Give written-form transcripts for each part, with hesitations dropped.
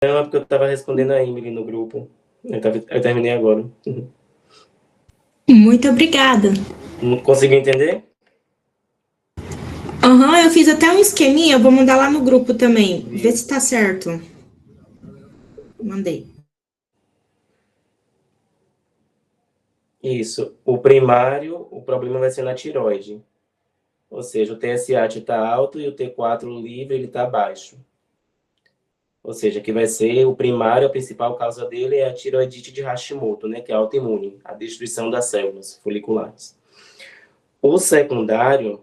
Não, é porque eu estava respondendo a Emily no grupo. Eu terminei agora. Muito obrigada. Não conseguiu entender? Aham, eu fiz até um esqueminha, vou mandar lá no grupo também. Vê se tá certo. Mandei. Isso. O primário, o problema vai ser na tireoide. Ou seja, o TSH está alto e o T4 livre ele está baixo. Ou seja, que vai ser o primário, a principal causa dele é a tireoidite de Hashimoto, né, que é autoimune, a destruição das células foliculares. O secundário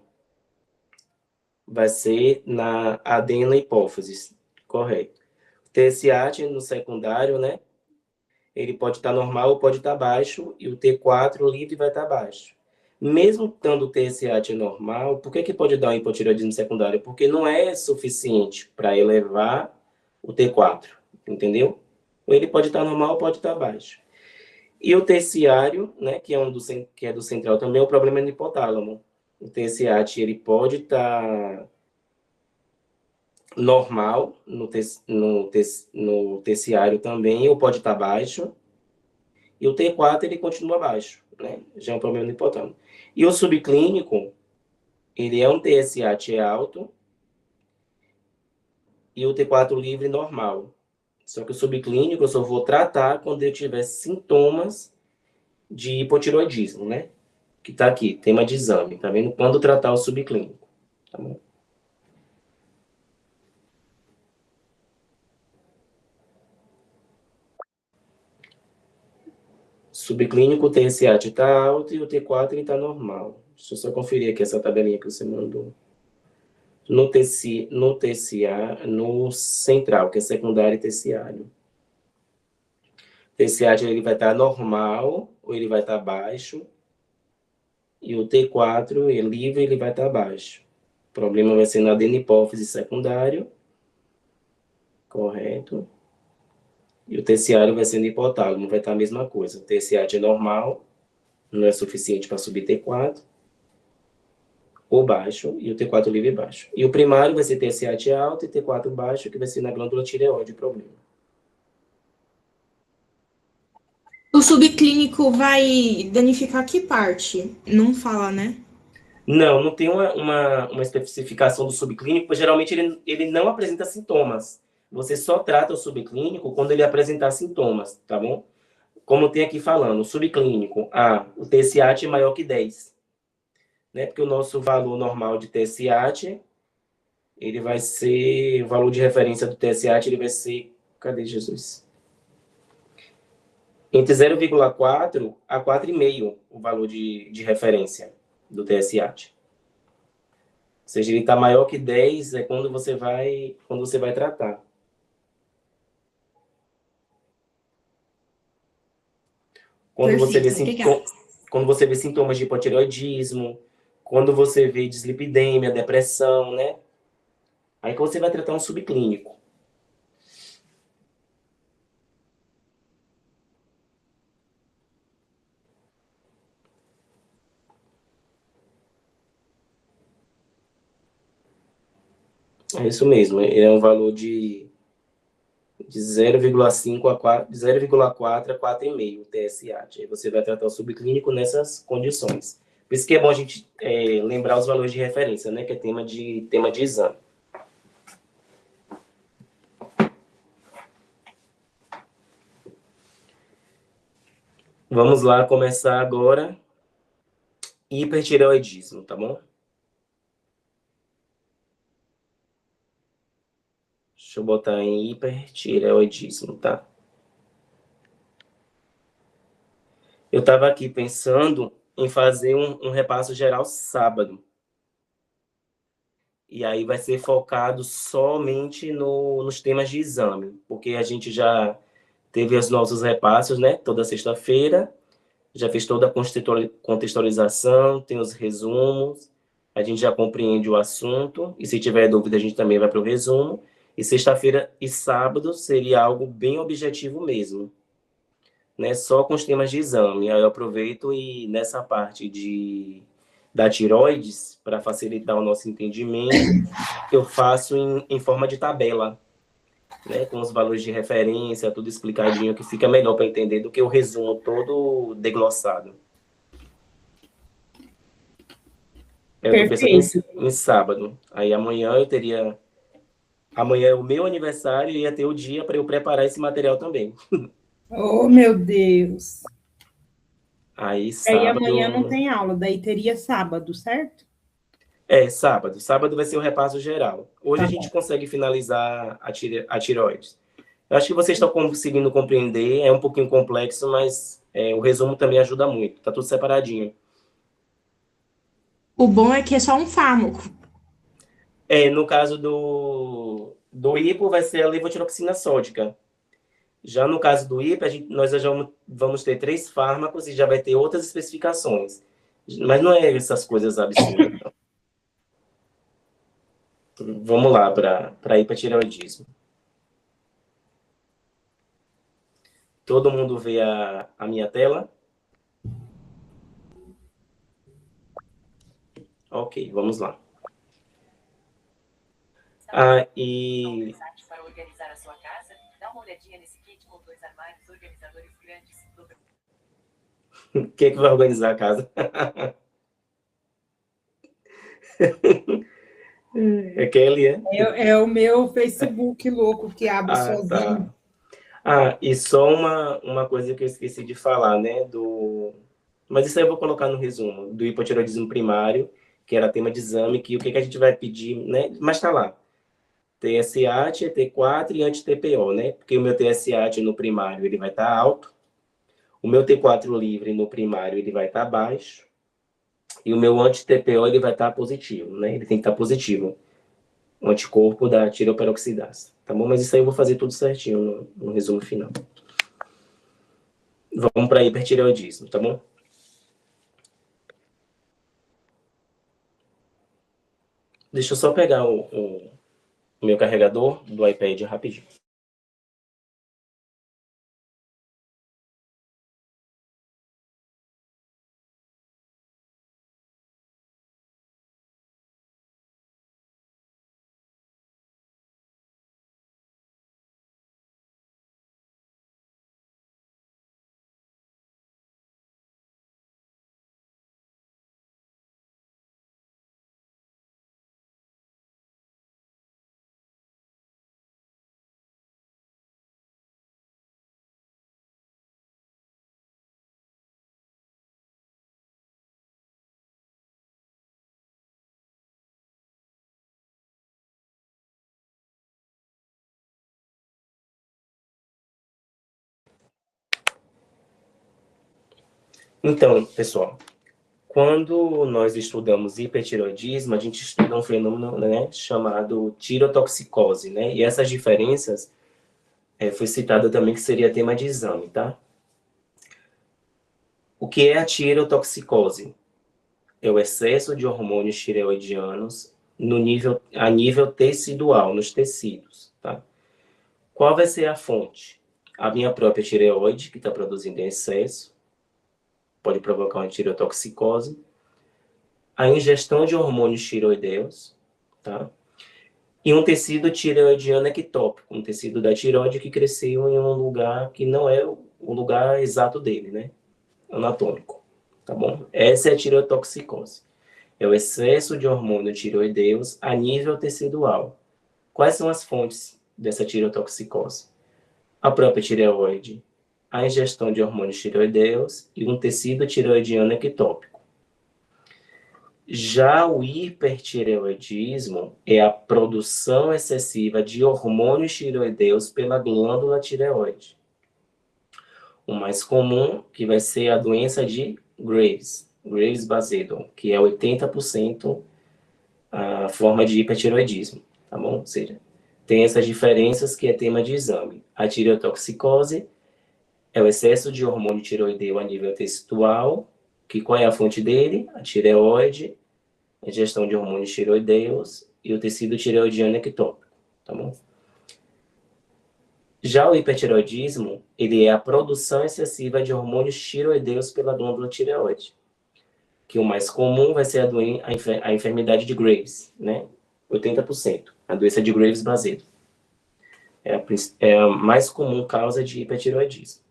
vai ser na adenohipófise, correto. O TSH no secundário, né, ele pode estar normal ou pode estar baixo, e o T4 livre vai estar baixo. Mesmo estando o TSH normal, por que pode dar um hipotireoidismo secundário? Porque não é suficiente para elevar o T4, entendeu? Ou ele pode estar normal ou pode estar baixo. E o terciário, né, que é do central também, o problema é no hipotálamo. O TSH ele pode estar normal no terciário também, ou pode estar baixo, e o T4 ele continua baixo, né? Já é um problema no hipotálamo. E o subclínico, ele é um TSH alto e o T4 livre normal. Só que o subclínico eu só vou tratar quando eu tiver sintomas de hipotiroidismo, né? Que tá aqui, tema de exame, tá vendo? Quando tratar o subclínico, tá bom? Subclínico, o TSH tá alto e o T4 ele tá normal. Deixa eu só conferir aqui essa tabelinha que você mandou. No central, que é secundário e terciário. TSH ele vai estar normal ou ele vai estar baixo. E o T4 é livre, ele vai estar baixo. O problema vai ser na adenipófise secundário. Correto. E o terciário vai ser no hipotálamo, vai estar a mesma coisa. O TSH é normal, não é suficiente para subir T4, ou baixo, e o T4 livre baixo. E o primário vai ser TSH alto e T4 baixo, que vai ser na glândula tireoide o problema. O subclínico vai danificar que parte? Não fala, né? Não, não tem uma especificação do subclínico, pois geralmente ele não apresenta sintomas. Você só trata o subclínico quando ele apresentar sintomas, tá bom? Como tem aqui falando, o subclínico, o TSH é maior que 10, né? Porque o nosso valor normal de TSH, ele vai ser, o valor de referência do TSH, ele vai ser, cadê Jesus? Entre 0,4 a 4,5 o valor de referência do TSH. Ou seja, ele está maior que 10 é quando você vai tratar. Quando você vê, Perfeito, obrigada. quando você vê sintomas de hipotireoidismo, quando você vê dislipidemia, depressão, né? Aí que você vai tratar um subclínico. É isso mesmo, ele é um valor de 0,5 a 4, de 0,4 a 4,5 TSH. Aí você vai tratar o subclínico nessas condições. Por isso que é bom a gente lembrar os valores de referência, né? Que é tema de exame. Vamos lá começar agora. Hipertireoidismo, tá bom? Deixa eu botar em hipertireoidismo, tá? Eu estava aqui pensando em fazer um repasso geral sábado. E aí vai ser focado somente nos temas de exame, porque a gente já teve os nossos repassos, né? Toda sexta-feira, já fez toda a contextualização, tem os resumos, a gente já compreende o assunto, e se tiver dúvida, a gente também vai para o resumo. E sexta-feira e sábado seria algo bem objetivo mesmo, né? Só com os temas de exame. Aí eu aproveito e nessa parte da tiroides, para facilitar o nosso entendimento, eu faço em forma de tabela. né, com os valores de referência, tudo explicadinho, que fica melhor para entender do que o resumo todo deglossado. Eu estou pensando Perfeito. em sábado. Aí amanhã eu teria... Amanhã é o meu aniversário e ia ter o dia para eu preparar esse material também. Oh, meu Deus. Aí Aí amanhã não sábado... tem aula, daí teria sábado, certo? Sábado. Sábado vai ser o repasso geral. Hoje Tá a bom. gente consegue finalizar a tireoide. Eu acho que vocês estão conseguindo compreender, é um pouquinho complexo, mas o resumo também ajuda muito. Tá tudo separadinho. O bom é que é só um fármaco. No caso do hipo, vai ser a levotiroxina sódica. Já no caso do hipo, nós já vamos ter 3 fármacos e já vai ter outras especificações. Mas não é essas coisas absurdas. Não. Vamos lá para hipertireoidismo. Todo mundo vê a minha tela? Ok, vamos lá. E... Para organizar a sua casa, dá uma olhadinha nesse kit com 2 armários organizadores grandes. Quem é que vai organizar a casa? É Kelly, é? É o meu Facebook louco que abre sozinho. Tá. E só uma coisa que eu esqueci de falar, né? Mas isso aí eu vou colocar no resumo, do hipotireoidismo primário, que era tema de exame, que o que a gente vai pedir, né? Mas tá lá. TSH, T4 e anti-TPO, né? Porque o meu TSH no primário ele vai estar alto, o meu T4 livre no primário ele vai estar baixo, e o meu anti-TPO ele vai estar positivo, né? Ele tem que estar positivo. O anticorpo da tireoperoxidase, tá bom? Mas isso aí eu vou fazer tudo certinho no resumo final. Vamos para hipertireoidismo, tá bom? Deixa eu só pegar o meu carregador do iPad rapidinho. Então, pessoal, quando nós estudamos hipertireoidismo, a gente estuda um fenômeno, né, chamado tirotoxicose, né? E essas diferenças foi citado também que seria tema de exame, tá? O que é a tirotoxicose? É o excesso de hormônios tireoidianos a nível tecidual, nos tecidos, tá? Qual vai ser a fonte? A minha própria tireoide, que está produzindo em excesso, pode provocar uma tireotoxicose. A ingestão de hormônios tireoideus, tá? E um tecido tireoidiano ectópico, um tecido da tireoide que cresceu em um lugar que não é o lugar exato dele, né? Anatômico, tá bom? Essa é a tireotoxicose. É o excesso de hormônios tireoideus a nível tecidual. Quais são as fontes dessa tireotoxicose? A própria tireoide, a ingestão de hormônios tireoideus e um tecido tireoidiano ectópico. Já o hipertireoidismo é a produção excessiva de hormônios tireoideus pela glândula tireoide. O mais comum, que vai ser a doença de Graves-Basedow, que é 80% a forma de hipertireoidismo, tá bom? Ou seja, tem essas diferenças que é tema de exame. A tireotoxicose é o excesso de hormônio tireoideu a nível tecidual, que qual é a fonte dele? A tireoide, a ingestão de hormônios tireoideus e o tecido tireoidiano ectópico, tá bom? Já o hipertireoidismo, ele é a produção excessiva de hormônios tireoideus pela glândula tireoide, que o mais comum vai ser a enfermidade de Graves, né? 80%, a doença de Graves-Basedow. É a mais comum causa de hipertireoidismo.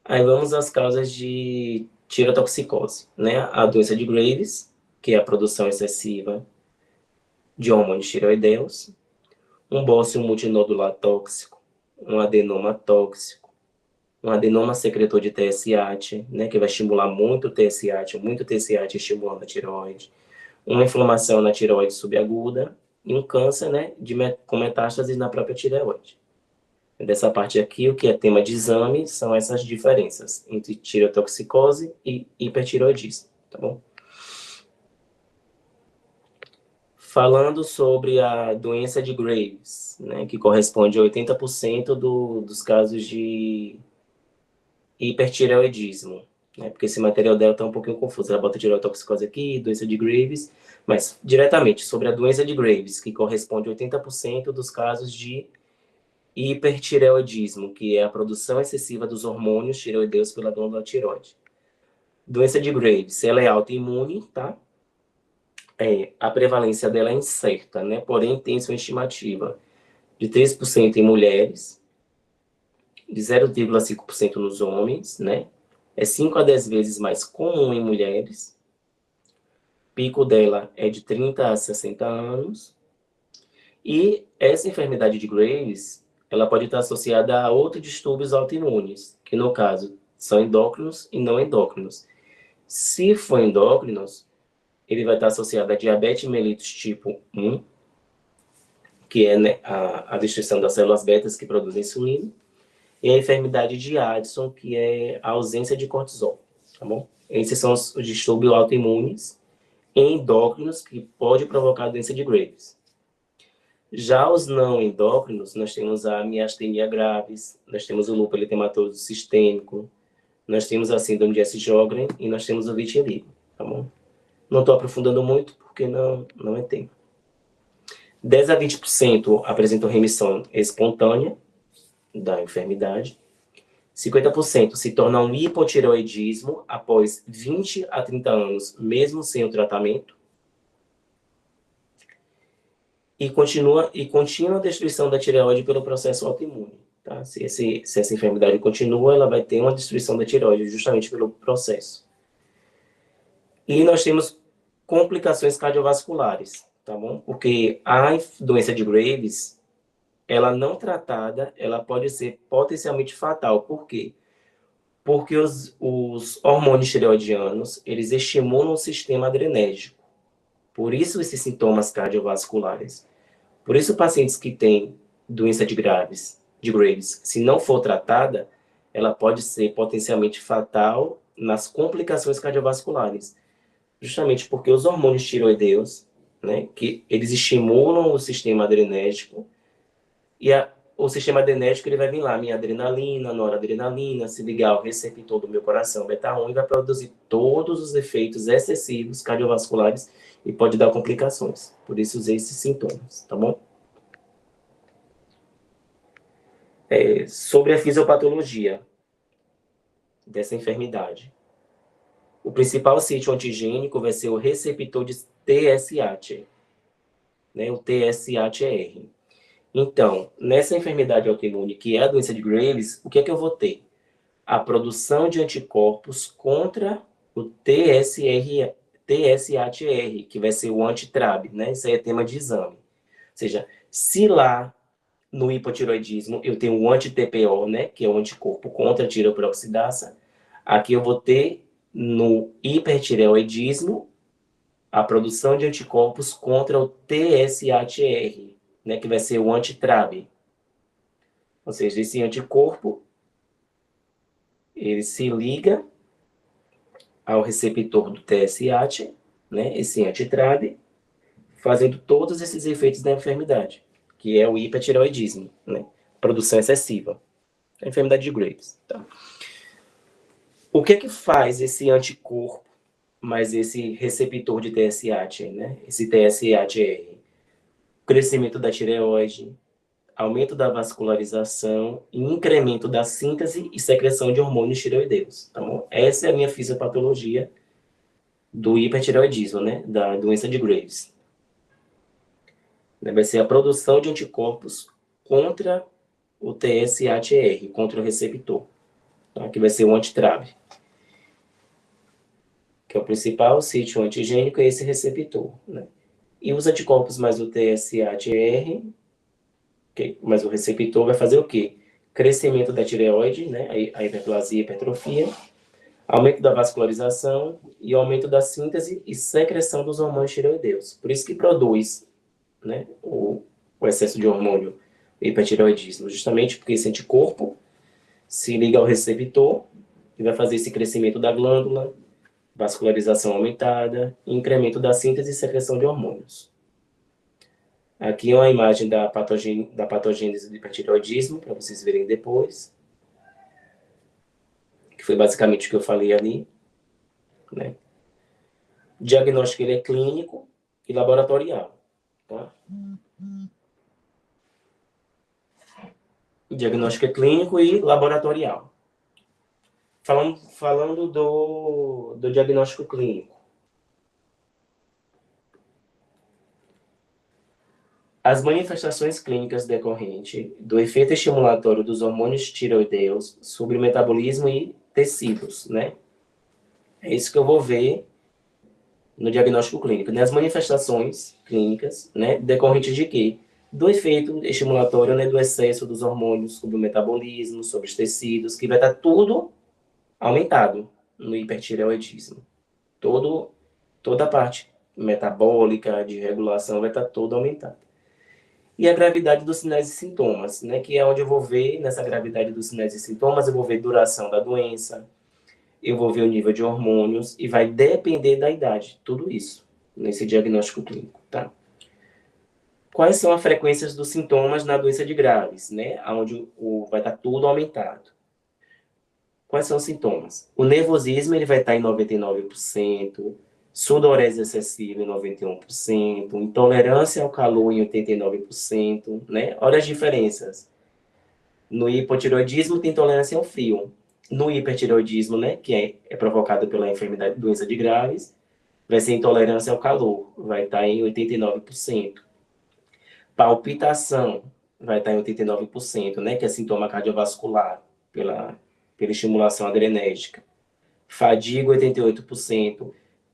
Aí vamos às causas de tireotoxicose, né? A doença de Graves, que é a produção excessiva de hormônios tireoideus, um bócio multinodular tóxico, um adenoma tóxico, um adenoma secretor de TSH, né, que vai estimular muito o TSH, muito TSH estimulando a tireoide, uma inflamação na tireoide subaguda e um câncer, né, com metástases na própria tireoide. Dessa parte aqui, o que é tema de exame são essas diferenças entre tireotoxicose e hipertireoidismo, tá bom? Falando sobre a doença de Graves, né, que corresponde a 80% dos casos de hipertireoidismo, né, porque esse material dela está um pouquinho confuso. Ela bota tireotoxicose aqui, doença de Graves, mas diretamente sobre a doença de Graves, que corresponde a 80% dos casos de hipertireoidismo, que é a produção excessiva dos hormônios tireoideus pela glândula tireoide. Doença de Graves, ela é autoimune, tá? A prevalência dela é incerta, né? Porém, tem sua estimativa de 3% em mulheres, de 0,5% nos homens, né? É 5 a 10 vezes mais comum em mulheres. Pico dela é de 30 a 60 anos. E essa enfermidade de Graves, ela pode estar associada a outros distúrbios autoimunes, que no caso são endócrinos e não endócrinos. Se for endócrinos, ele vai estar associado a diabetes mellitus tipo 1, que é, né, a destruição das células betas que produzem insulina, e a enfermidade de Addison, que é a ausência de cortisol, tá bom? Esses são os distúrbios autoimunes endócrinos que pode provocar a doença de Graves. Já os não endócrinos, nós temos a miastenia graves, nós temos o lúpus eritematoso sistêmico, nós temos a síndrome de Sjögren e nós temos o vitiligo, tá bom? Não estou aprofundando muito porque não é tempo. 10 a 20% apresentam remissão espontânea da enfermidade. 50% se torna um hipotireoidismo após 20 a 30 anos, mesmo sem o tratamento. E contínua a destruição da tireoide pelo processo autoimune. Tá? Se essa enfermidade continua, ela vai ter uma destruição da tireoide, justamente pelo processo. E nós temos complicações cardiovasculares, tá bom? Porque a doença de Graves, ela não tratada, ela pode ser potencialmente fatal. Por quê? Porque os hormônios tireoidianos, eles estimulam o sistema adrenérgico. Por isso esses sintomas cardiovasculares. Por isso pacientes que têm doença de Graves, se não for tratada, ela pode ser potencialmente fatal nas complicações cardiovasculares. Justamente porque os hormônios tireoideus, né, que eles estimulam o sistema adrenérgico, e o sistema adrenérgico ele vai vir lá, minha adrenalina, noradrenalina, se ligar ao receptor do meu coração, beta-1, e vai produzir todos os efeitos excessivos cardiovasculares e pode dar complicações. Por isso usei esses sintomas, tá bom? Sobre a fisiopatologia dessa enfermidade. O principal sítio antigênico vai ser o receptor de TSH, né, o TSHR. Então, nessa enfermidade autoimune, que é a doença de Graves, o que é que eu vou ter? A produção de anticorpos contra o TSHR, que vai ser o antitrab, né? Isso aí é tema de exame. Ou seja, se lá no hipotireoidismo eu tenho o anti-TPO, né? Que é o anticorpo contra a tireoperoxidasa, aqui eu vou ter no hipertireoidismo a produção de anticorpos contra o TSHR, né, que vai ser o antitrab. Ou seja, esse anticorpo, ele se liga ao receptor do TSH, né, esse antitrab, fazendo todos esses efeitos da enfermidade, que é o hipertireoidismo, né, produção excessiva, a enfermidade de Graves. Tá? O que é que faz esse anticorpo, mais esse receptor de TSH, né, esse TSHR? Crescimento da tireoide, aumento da vascularização e incremento da síntese e secreção de hormônios tireoideus. Tá bom? Essa é a minha fisiopatologia do hipertireoidismo, né? Da doença de Graves. né? Vai ser a produção de anticorpos contra o TSH-R, contra o receptor, tá? Que vai ser o antitrave, que é o principal sítio antigênico, é esse receptor, né? E os anticorpos mais o TSH-R, mas o receptor vai fazer o quê? Crescimento da tireoide, né? A hiperplasia e hipertrofia, aumento da vascularização e aumento da síntese e secreção dos hormônios tireoideus. Por isso que produz, né, o excesso de hormônio hipertireoidismo, justamente porque esse anticorpo se liga ao receptor e vai fazer esse crescimento da glândula, vascularização aumentada, e incremento da síntese e secreção de hormônios. Aqui é uma imagem da patogênese do hipertireoidismo, para vocês verem depois, que foi basicamente o que eu falei ali, né? O diagnóstico ele é clínico e laboratorial, tá? O diagnóstico é clínico e laboratorial. Falando do diagnóstico clínico. As manifestações clínicas decorrentes do efeito estimulatório dos hormônios tireoideus sobre o metabolismo e tecidos, né? É isso que eu vou ver no diagnóstico clínico, né? As manifestações clínicas, né, decorrentes de quê? Do efeito estimulatório, né, do excesso dos hormônios sobre o metabolismo, sobre os tecidos, que vai estar tudo aumentado no hipertireoidismo. Toda a parte metabólica, de regulação, vai estar toda aumentada. E a gravidade dos sinais e sintomas, né, que é onde eu vou ver, nessa gravidade dos sinais e sintomas, eu vou ver duração da doença, eu vou ver o nível de hormônios, e vai depender da idade, tudo isso, nesse diagnóstico clínico, tá? Quais são as frequências dos sintomas na doença de Graves, né, onde vai estar tudo aumentado? Quais são os sintomas? O nervosismo ele vai estar em 99%, sudorese excessiva em 91%, intolerância ao calor em 89%, né? Olha as diferenças. No hipotireoidismo tem intolerância ao frio. No hipertireoidismo, né, que é provocado pela enfermidade, doença de Graves, vai ser intolerância ao calor, vai estar em 89%. Palpitação vai estar em 89%, né, que é sintoma cardiovascular pela estimulação adrenérgica. Fadiga, 88%.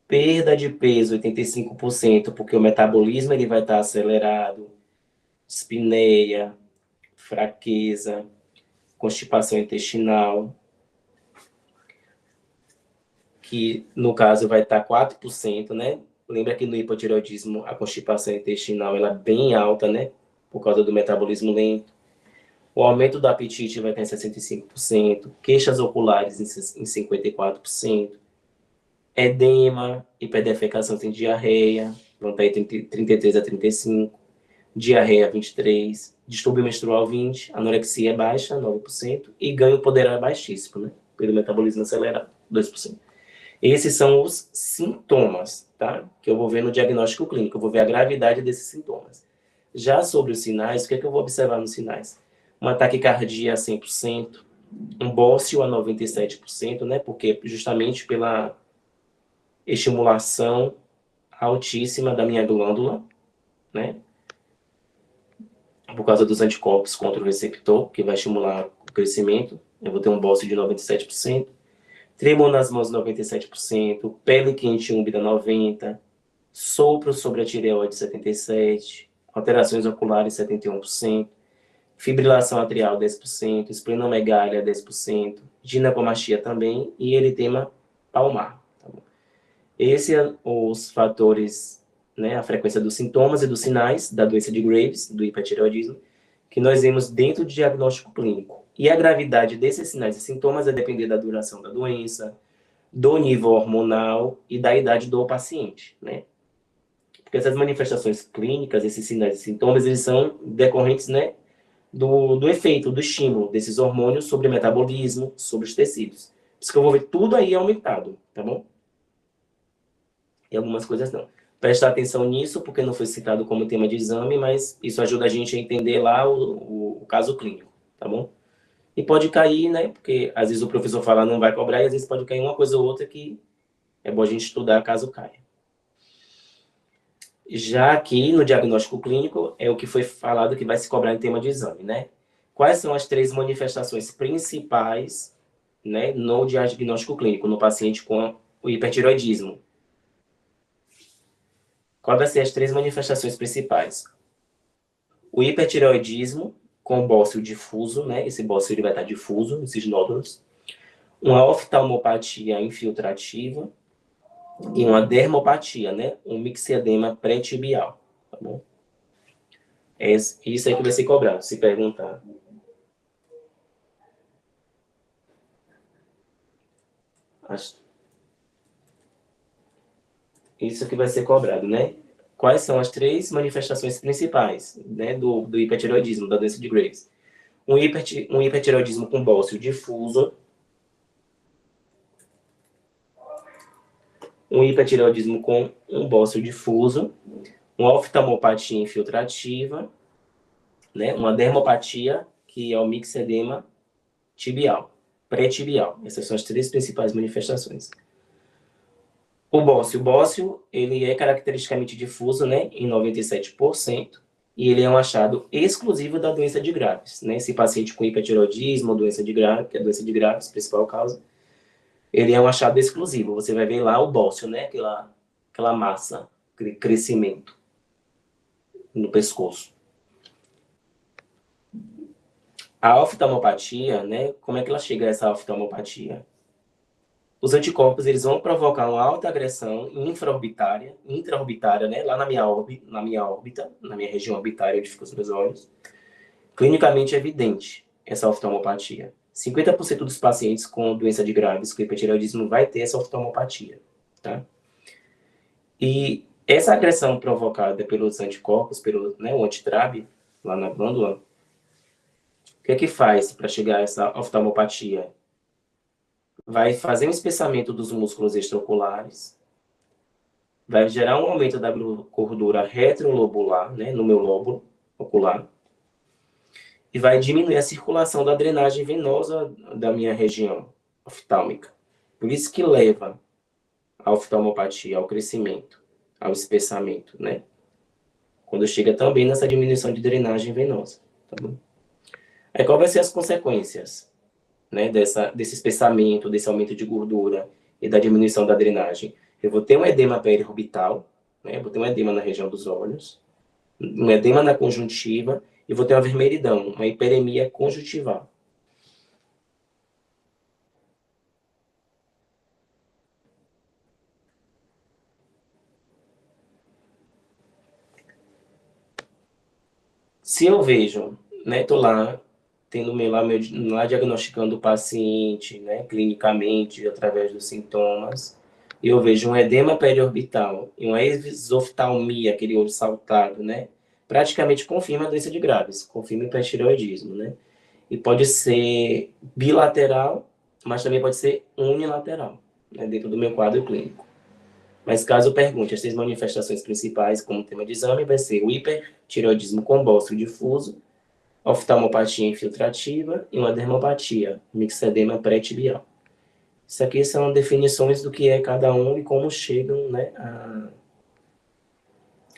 Perda de peso, 85%, porque o metabolismo ele vai estar acelerado. Espineia, fraqueza, constipação intestinal, que no caso vai estar 4%, né? Lembra que no hipotireoidismo a constipação intestinal ela é bem alta, né? Por causa do metabolismo lento. O aumento do apetite vai estar em 65%, queixas oculares em 54%, edema, hiperdefecação sem diarreia, vão estar em 33 a 35%, diarreia 23%, distúrbio menstrual 20%, anorexia baixa 9% e ganho poderoso baixíssimo, né? Pelo metabolismo acelerado 2%. Esses são os sintomas, tá? Que eu vou ver no diagnóstico clínico, eu vou ver a gravidade desses sintomas. Já sobre os sinais, o que é que eu vou observar nos sinais? Uma taquicardia a 100%, um bócio a 97%, né? Porque justamente pela estimulação altíssima da minha glândula, né? Por causa dos anticorpos contra o receptor, que vai estimular o crescimento, eu vou ter um bócio de 97%, tremor nas mãos 97%, pele quente úmida 90%, sopro sobre a tireoide 77%, alterações oculares 71%, fibrilação atrial 10%, esplenomegalia 10%, ginecomastia também e eritema palmar. Tá bom? Esses são os fatores, né, a frequência dos sintomas e dos sinais da doença de Graves, do hipertireoidismo, que nós vemos dentro do diagnóstico clínico. E a gravidade desses sinais e sintomas vai depender da duração da doença, do nível hormonal e da idade do paciente, né? Porque essas manifestações clínicas, esses sinais e sintomas, eles são decorrentes, né, do efeito, do estímulo desses hormônios sobre o metabolismo, sobre os tecidos. Por isso que eu vou ver tudo aí aumentado, tá bom? E algumas coisas não. Prestar atenção nisso, porque não foi citado como tema de exame, mas isso ajuda a gente a entender lá o caso clínico, tá bom? E pode cair, né, porque às vezes o professor fala não vai cobrar, e às vezes pode cair uma coisa ou outra que é bom a gente estudar caso caia. Já aqui no diagnóstico clínico é o que foi falado que vai se cobrar em tema de exame, né? Quais são as 3 manifestações principais, né, no diagnóstico clínico, no paciente com o hipertireoidismo? Quais vão ser as 3 manifestações principais? O hipertireoidismo com bócio difuso, né? Esse bócio ele vai estar difuso, esses nódulos. Uma oftalmopatia infiltrativa e uma dermopatia, né? Um mixedema pré-tibial, tá bom? Isso aí que vai ser cobrado, se perguntar. Isso que vai ser cobrado, né? Quais são as 3 manifestações principais, né, do hipertireoidismo, da doença de Graves? Um hipertireoidismo com bócio difuso, um hipertireoidismo com um bócio difuso, uma oftalmopatia infiltrativa, né, uma dermopatia, que é o mixedema tibial, pré-tibial. Essas são as 3 principais manifestações. O bócio, ele é caracteristicamente difuso, né, em 97%, e ele é um achado exclusivo da doença de Graves, né? Esse paciente com hipertireoidismo, doença de Graves, que é a doença de Graves, principal causa, ele é um achado exclusivo. Você vai ver lá o bócio, né, aquela massa, aquele crescimento no pescoço. A oftalmopatia, né, como é que ela chega a essa oftalmopatia? Os anticorpos, eles vão provocar uma alta agressão intraorbitária, né, lá na minha órbita, na minha região orbitária, onde ficam os meus olhos. Clinicamente evidente essa oftalmopatia. 50% dos pacientes com doença de Graves, com hipertireoidismo, vai ter essa oftalmopatia, tá? E essa agressão provocada pelos anticorpos, pelo, né, o antitrabe, lá na glândula, o que é que faz para chegar a essa oftalmopatia? Vai fazer um espessamento dos músculos extraoculares, vai gerar um aumento da gordura retrolobular, né, no meu lóbulo ocular, e vai diminuir a circulação da drenagem venosa da minha região oftálmica. Por isso que leva à oftalmopatia, ao crescimento, ao espessamento, né? Quando chega também nessa diminuição de drenagem venosa, tá bom? Aí qual vai ser as consequências, né, desse espessamento, desse aumento de gordura e da diminuição da drenagem? Eu vou ter um edema periorbital, né? Eu vou ter um edema na região dos olhos, um edema na conjuntiva e vou ter uma vermelhidão, uma hiperemia conjuntival. Se eu vejo, né, tô lá, tendo lá diagnosticando o paciente, né, clinicamente, através dos sintomas, e eu vejo um edema periorbital e uma exoftalmia, aquele olho saltado, né, praticamente confirma a doença de Graves, confirma o hipertireoidismo, né, e pode ser bilateral, mas também pode ser unilateral, né, dentro do meu quadro clínico. Mas caso pergunte as 6 manifestações principais como tema de exame, vai ser o hipertireoidismo com bócio difuso, oftalmopatia infiltrativa e uma dermopatia, mixedema pré-tibial. Isso aqui são definições do que é cada um e como chegam, né, a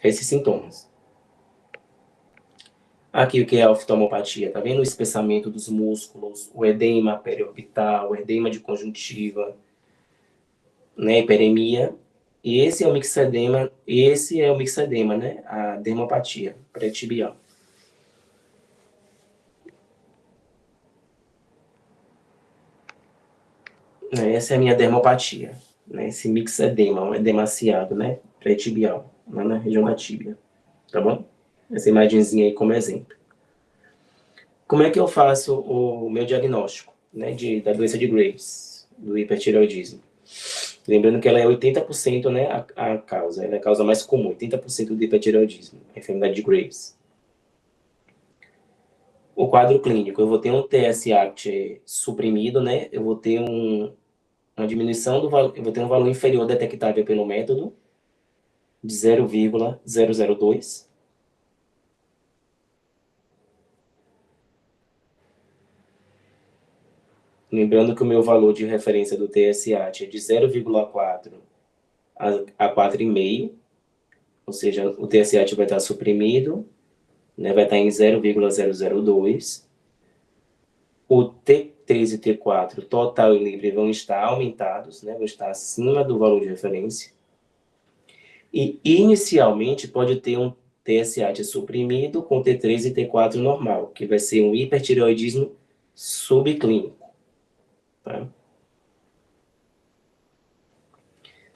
esses sintomas. Aqui o que é a oftalmopatia, tá vendo o espessamento dos músculos, o edema periorbital, o edema de conjuntiva, né, hiperemia. E esse é o mixedema, né, a dermopatia pré-tibial. Essa é a minha dermopatia, né? Esse mixedema, um edemaciado, né? Pré-tibial, lá na região da tíbia, tá bom? Essa imagenzinha aí como exemplo. Como é que eu faço o meu diagnóstico, né? Da doença de Graves, do hipertireoidismo? Lembrando que ela é 80%, né? A causa, ela é a causa mais comum, 80% do hipertireoidismo, a enfermidade de Graves. O quadro clínico, eu vou ter um TSH suprimido, né? Eu vou ter uma diminuição do valor, eu vou ter um valor inferior detectável pelo método de 0,002. Lembrando que o meu valor de referência do TSH é de 0,4 a 4,5. ou seja, o TSH vai estar suprimido, né, vai estar em 0,002. O T3 e T4, total e livre, vão estar aumentados, né, vão estar acima do valor de referência. E, inicialmente, pode ter um TSH suprimido com T3 e T4 normal, que vai ser um hipertireoidismo subclínico. Tá?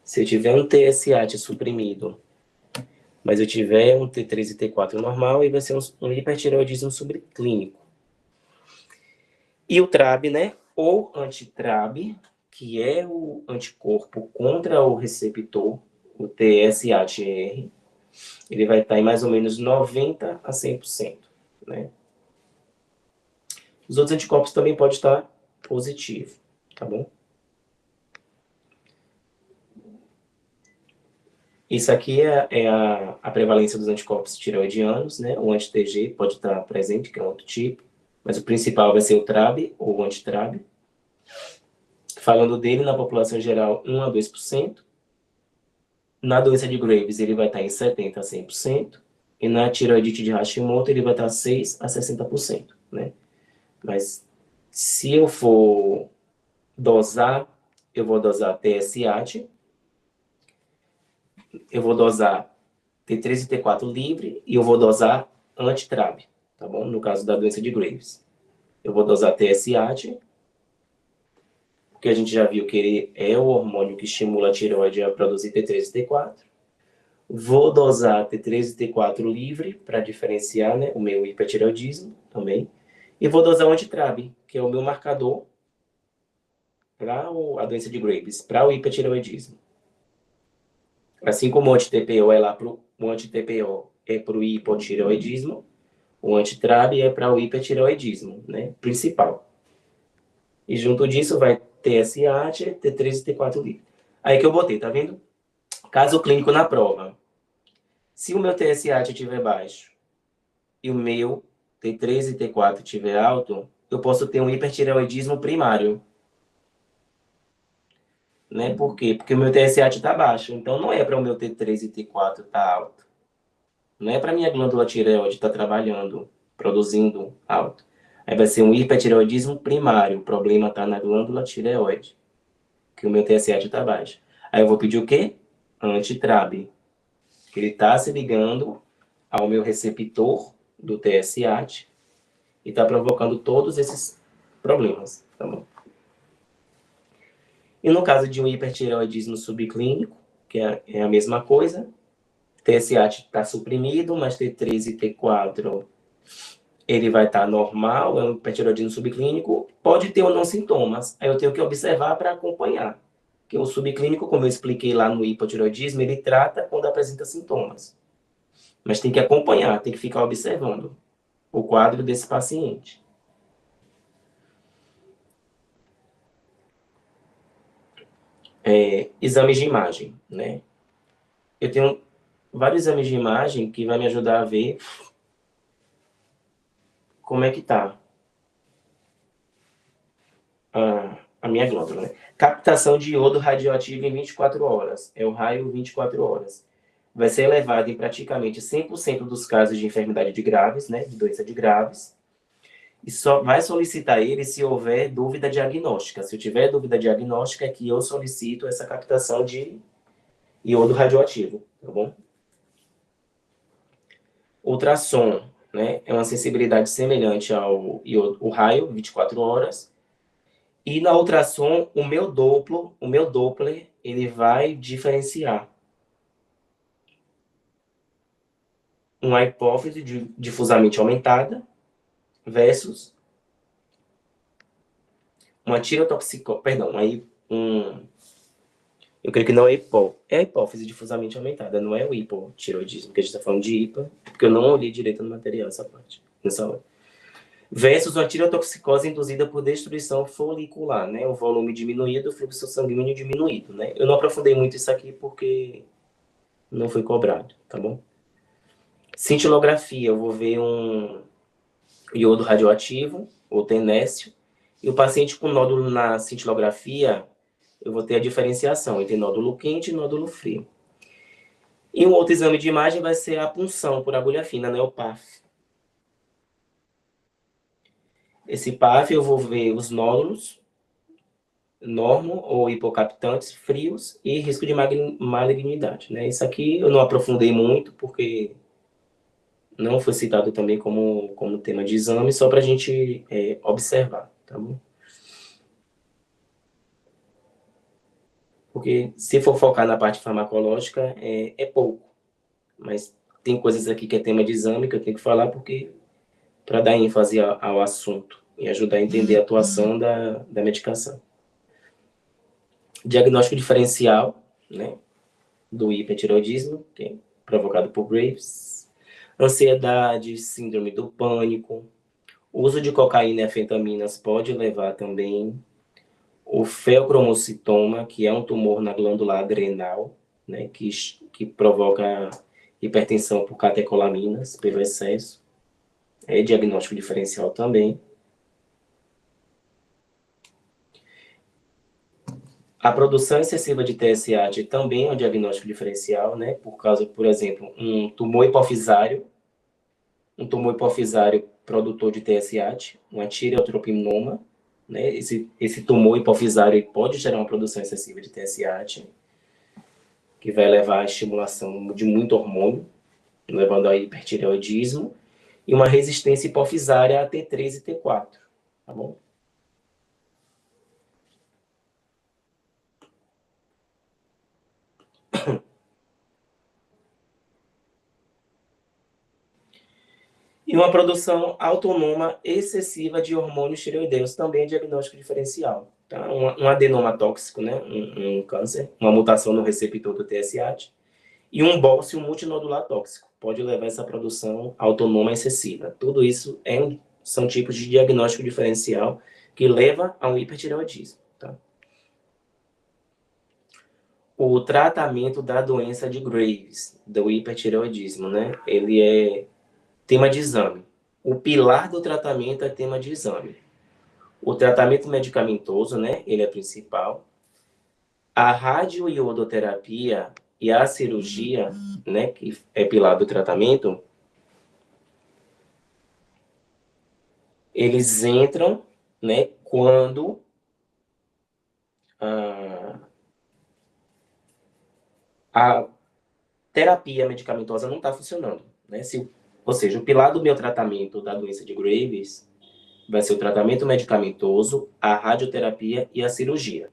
Se eu tiver um TSH suprimido, mas eu tiver um T3 e T4 normal, aí vai ser um hipertireoidismo subclínico. E o TRAB, né, ou antiTRAB, que é o anticorpo contra o receptor, o TSHR, ele vai estar em mais ou menos 90% a 100%, né? Os outros anticorpos também podem estar positivos, tá bom? Isso aqui é a prevalência dos anticorpos tireoidianos, né? O anti-TG pode estar presente, que é um outro tipo, mas o principal vai ser o TRAB ou o anti-TRAB. Falando dele, na população geral, 1 a 2%. Na doença de Graves, ele vai estar em 70% a 100%. E na tireoidite de Hashimoto, ele vai estar 6% a 60%, né? Mas se eu for dosar, eu vou dosar TSH, eu vou dosar T3 e T4 livre e eu vou dosar anti-TRAB, tá bom? No caso da doença de Graves. Eu vou dosar TSH, porque a gente já viu que ele é o hormônio que estimula a tireoide a produzir T3 e T4. Vou dosar T3 e T4 livre para diferenciar, né, o meu hipertireoidismo também. E vou dosar o anti-TRAB, que é o meu marcador para a doença de Graves, para o hipertireoidismo. Assim como o anti-TPO é lá para o anti-TPO é para o hipotireoidismo, o anti-TRAB é para o hipertireoidismo, né, principal. E junto disso vai TSH, T3 e T4 livre. Aí que eu botei, tá vendo? Caso clínico na prova. Se o meu TSH estiver baixo e o meu T3 e T4 estiver alto, eu posso ter um hipertireoidismo primário. Né? Por quê? Porque o meu TSH está baixo. Então, não é para o meu T3 e T4 estar alto. Não é para a minha glândula tireoide estar trabalhando, produzindo alto. Aí vai ser um hipertireoidismo primário. O problema está na glândula tireoide, que o meu TSH está baixo. Aí eu vou pedir o quê? Anti-TRAB. Que ele está se ligando ao meu receptor do TSH e está provocando todos esses problemas. Tá bom? E no caso de um hipertireoidismo subclínico, que é a mesma coisa, TSH está suprimido, mas T3 e T4 ele vai estar normal, é um hipertireoidismo subclínico, pode ter ou não sintomas. Aí eu tenho que observar para acompanhar. Porque o subclínico, como eu expliquei lá no hipotireoidismo, ele trata quando apresenta sintomas. Mas tem que acompanhar, tem que ficar observando o quadro desse paciente. Exames de imagem, né? Eu tenho vários exames de imagem que vai me ajudar a ver como é que tá a minha glândula, né? Captação de iodo radioativo em 24 horas. É o raio 24 horas. Vai ser elevado em praticamente 100% dos casos de enfermidade de Graves, né? De doença de Graves. E só vai solicitar ele se houver dúvida diagnóstica. Se eu tiver dúvida diagnóstica, é que eu solicito essa captação de iodo radioativo, tá bom? Ultrassom, né? É uma sensibilidade semelhante ao o raio, 24 horas. E na ultrassom, o meu Doppler, ele vai diferenciar uma hipófise difusamente aumentada versus uma tirotoxicose, perdão, aí eu creio que não é é a hipófise difusamente aumentada, não é o hipotireoidismo, que a gente está falando de hipa, porque eu não olhei direito no material essa parte, nessa hora. Versus uma tirotoxicose induzida por destruição folicular, né? O volume diminuído, o fluxo sanguíneo diminuído, né? Eu não aprofundei muito isso aqui porque não foi cobrado, tá bom? Cintilografia, eu vou ver um iodo radioativo, ou tenécio, e o paciente com nódulo na cintilografia, eu vou ter a diferenciação entre nódulo quente e nódulo frio. E um outro exame de imagem vai ser a punção por agulha fina, né, o PAF. Esse PAF eu vou ver os nódulos, normo ou hipocaptantes, frios e risco de malignidade, né? Isso aqui eu não aprofundei muito, porque não foi citado também como tema de exame, só para a gente observar, tá bom? Porque se for focar na parte farmacológica, é pouco. Mas tem coisas aqui que é tema de exame que eu tenho que falar, porque para dar ênfase ao assunto e ajudar a entender a atuação da medicação. Diagnóstico diferencial, né, do hipertireoidismo, que é provocado por Graves. Ansiedade, síndrome do pânico. O uso de cocaína e anfetaminas pode levar também. O feocromocitoma, que é um tumor na glândula adrenal, né, que provoca hipertensão por catecolaminas, pelo excesso. É diagnóstico diferencial também. A produção excessiva de TSH também é um diagnóstico diferencial, né? Por causa, por exemplo, um tumor hipofisário produtor de TSH, uma tireotropinoma, né? Esse tumor hipofisário pode gerar uma produção excessiva de TSH, que vai levar à estimulação de muito hormônio, levando ao hipertireoidismo, e uma resistência hipofisária a T3 e T4, tá bom? E uma produção autônoma excessiva de hormônios tireoideus também é diagnóstico diferencial. Tá? Um adenoma tóxico, né? Um câncer, uma mutação no receptor do TSH, e um bócio multinodular tóxico. Pode levar a essa produção autônoma excessiva. Tudo isso são tipos de diagnóstico diferencial que leva a um hipertireoidismo. Tá? O tratamento da doença de Graves, do hipertireoidismo, né? Ele é tema de exame. O pilar do tratamento é tema de exame. O tratamento medicamentoso, né? Ele é principal. A radioiodoterapia e a cirurgia, né? Que é pilar do tratamento, eles entram, né? Quando a terapia medicamentosa não está funcionando, né? Ou seja, o pilar do meu tratamento da doença de Graves vai ser o tratamento medicamentoso, a radioterapia e a cirurgia,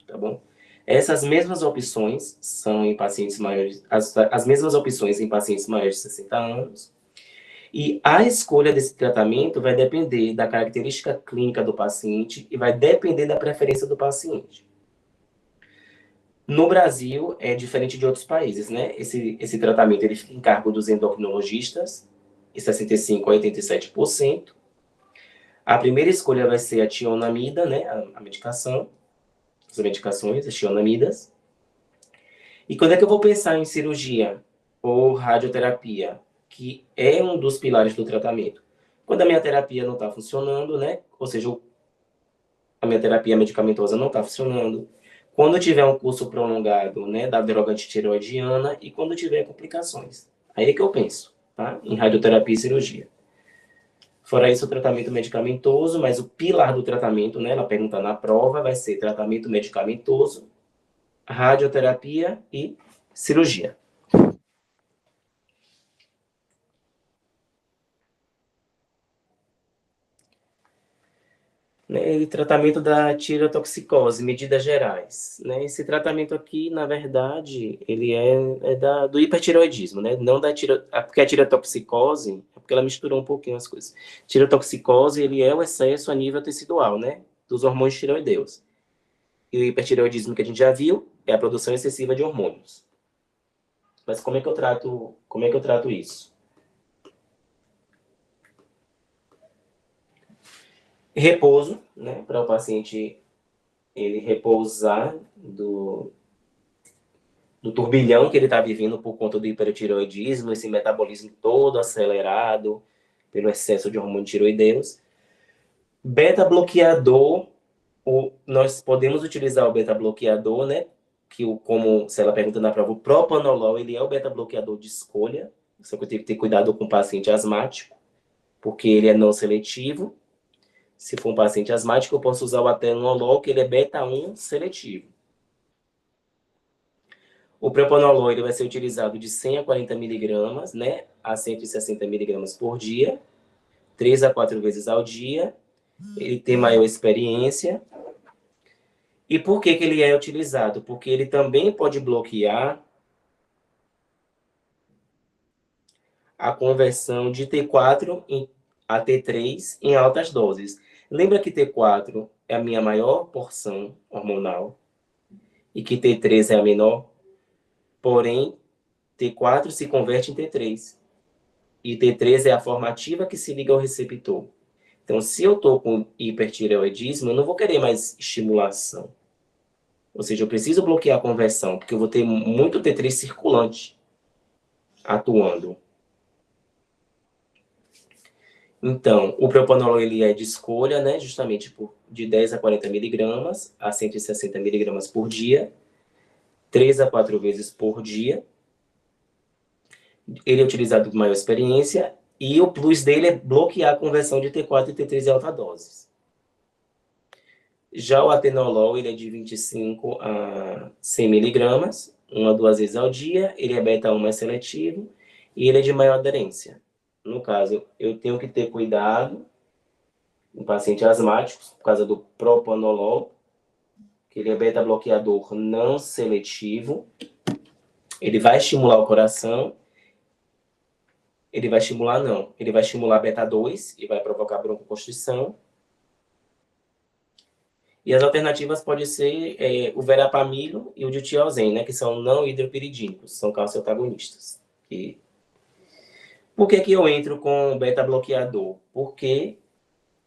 tá bom? Essas mesmas opções são em pacientes maiores, as mesmas opções em pacientes maiores de 60 anos, e a escolha desse tratamento vai depender da característica clínica do paciente e vai depender da preferência do paciente. No Brasil, é diferente de outros países, né? Esse tratamento ele fica em cargo dos endocrinologistas, em 65% a 87%. A primeira escolha vai ser a tionamida, né? A medicação, as medicações, as tionamidas. E quando é que eu vou pensar em cirurgia ou radioterapia, que é um dos pilares do tratamento? Quando a minha terapia não está funcionando, né? Ou seja, a minha terapia medicamentosa não está funcionando. Quando tiver um curso prolongado, né, da droga antitireoidiana e quando tiver complicações. Aí é que eu penso, tá? Em radioterapia e cirurgia. Fora isso, o tratamento medicamentoso, mas o pilar do tratamento, né, ela pergunta na prova, vai ser tratamento medicamentoso, radioterapia e cirurgia. Né, e tratamento da tireotoxicose, medidas gerais. Né? Esse tratamento aqui, na verdade, ele do hipertireoidismo, né? Não da porque a tireotoxicose, é porque ela misturou um pouquinho as coisas. Tireotoxicose, ele é o excesso a nível tecidual, né? Dos hormônios tireoideus. E o hipertireoidismo que a gente já viu é a produção excessiva de hormônios. Mas como é que eu trato isso? Repouso, né, para o paciente ele repousar do turbilhão que ele está vivendo por conta do hipertireoidismo, esse metabolismo todo acelerado pelo excesso de hormônios tireoideus. Beta-bloqueador, nós podemos utilizar o beta-bloqueador, né, como se ela pergunta na prova, o propanolol, ele é o beta-bloqueador de escolha, só que eu tenho que ter cuidado com o paciente asmático, porque ele é não seletivo. Se for um paciente asmático, eu posso usar o atenolol, que ele é beta-1 seletivo. O propanolol ele vai ser utilizado de 100 a 40 miligramas, né, a 160 miligramas por dia, 3 a 4 vezes ao dia. Ele tem maior experiência. E por que ele é utilizado? Porque ele também pode bloquear a conversão de T4 a T3 em altas doses. Lembra que T4 é a minha maior porção hormonal e que T3 é a menor? Porém, T4 se converte em T3. E T3 é a forma ativa que se liga ao receptor. Então, se eu estou com hipertireoidismo, eu não vou querer mais estimulação. Ou seja, eu preciso bloquear a conversão, porque eu vou ter muito T3 circulante atuando. Então, o propanolol ele é de escolha, né, justamente de 10 a 40 miligramas a 160 miligramas por dia, 3 a 4 vezes por dia. Ele é utilizado com maior experiência e o plus dele é bloquear a conversão de T4 e T3 em alta doses. Já o atenolol, ele é de 25 a 100 miligramas, 1 a 2 vezes ao dia. Ele é beta-1 mais seletivo e ele é de maior aderência. No caso, eu tenho que ter cuidado em pacientes asmáticos, por causa do propanolol, que ele é beta-bloqueador não seletivo. Ele vai estimular o coração. Ele vai estimular beta-2 e vai provocar broncoconstrição. E as alternativas podem ser o verapamilo e o ditialzen, né, que são não hidropiridínicos, são calcioantagonistas. Por que eu entro com beta-bloqueador? Porque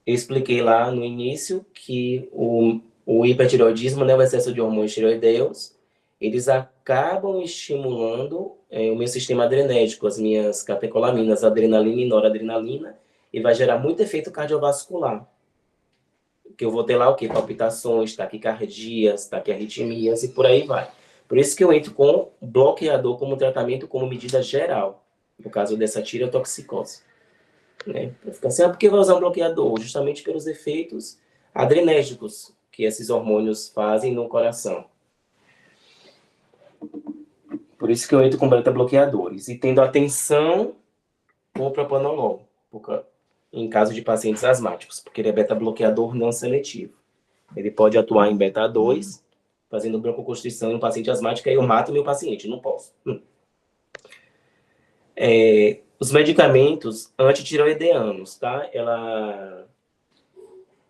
eu expliquei lá no início que o hipertireoidismo, né, o excesso de hormônios tireoideus, eles acabam estimulando o meu sistema adrenérgico, as minhas catecolaminas, adrenalina e noradrenalina, e vai gerar muito efeito cardiovascular. Que eu vou ter lá o quê? Palpitações, taquicardias, taquiarritmias e por aí vai. Por isso que eu entro com bloqueador como tratamento, como medida geral, no caso dessa tireotoxicose. Né? Fica assim, por que vai usar um bloqueador? Justamente pelos efeitos adrenérgicos que esses hormônios fazem no coração. Por isso que eu entro com beta-bloqueadores. E tendo atenção com o propanolol, em caso de pacientes asmáticos, porque ele é beta-bloqueador não seletivo. Ele pode atuar em beta-2, fazendo broncoconstrição em um paciente asmático, aí eu mato meu paciente, não posso. Os medicamentos antitireoideanos, tá? Ela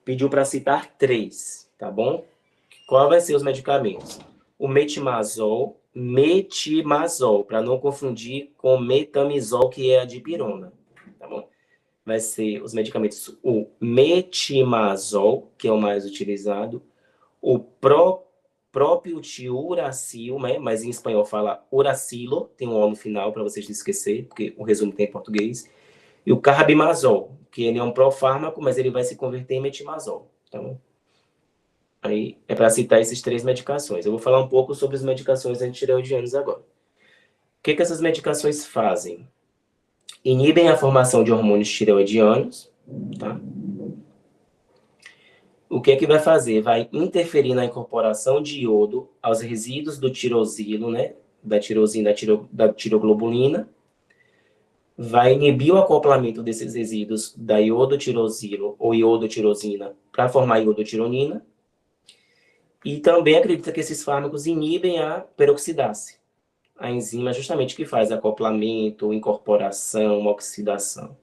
pediu para citar 3, tá bom? Qual vai ser os medicamentos? O metimazol, para não confundir com metamizol, que é a dipirona, tá bom? Vai ser os medicamentos, o metimazol, que é o mais utilizado, o próprio tiuracil, né? Mas em espanhol fala uracilo, tem um O no final para vocês não esquecer, porque o resumo tem em português, e o carbimazol, que ele é um profármaco, mas ele vai se converter em metimazol. Então, aí é para citar esses 3 medicações. Eu vou falar um pouco sobre as medicações antitireoidianas agora. O que essas medicações fazem? Inibem a formação de hormônios tireoidianos, tá? O que vai fazer? Vai interferir na incorporação de iodo aos resíduos do tirosilo, né? Da tirosina, da tiroglobulina. Vai inibir o acoplamento desses resíduos da iodotirosilo ou iodotirosina para formar iodotironina. E também acredita que esses fármacos inibem a peroxidase, a enzima justamente que faz acoplamento, incorporação, oxidação,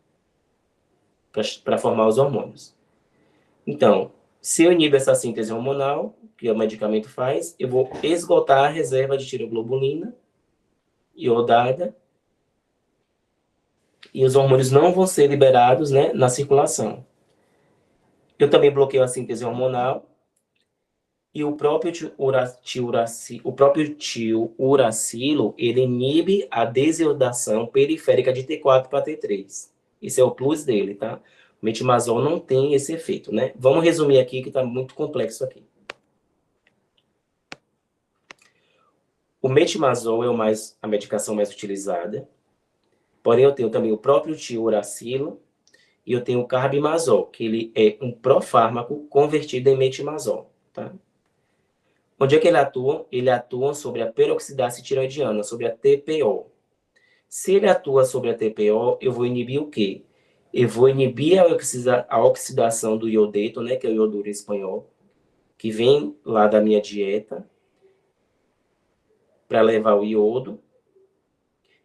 para formar os hormônios. Então, se eu inibo essa síntese hormonal, que o medicamento faz, eu vou esgotar a reserva de tiroglobulina iodada e os hormônios não vão ser liberados, né, na circulação. Eu também bloqueio a síntese hormonal e o próprio tiuracilo, ele inibe a desiodação periférica de T4 para T3. Esse é o plus dele, tá? O metimazol não tem esse efeito, né? Vamos resumir aqui, que está muito complexo aqui. O metimazol é a medicação mais utilizada. Porém, eu tenho também o próprio tiuracilo e eu tenho o carbimazol, que ele é um profármaco convertido em metimazol, tá? Onde é que ele atua? Ele atua sobre a peroxidase tiroidiana, sobre a TPO. Se ele atua sobre a TPO, eu vou inibir o quê? Eu vou inibir a oxidação do iodeto, né, que é o ioduro em espanhol, que vem lá da minha dieta, para levar o iodo.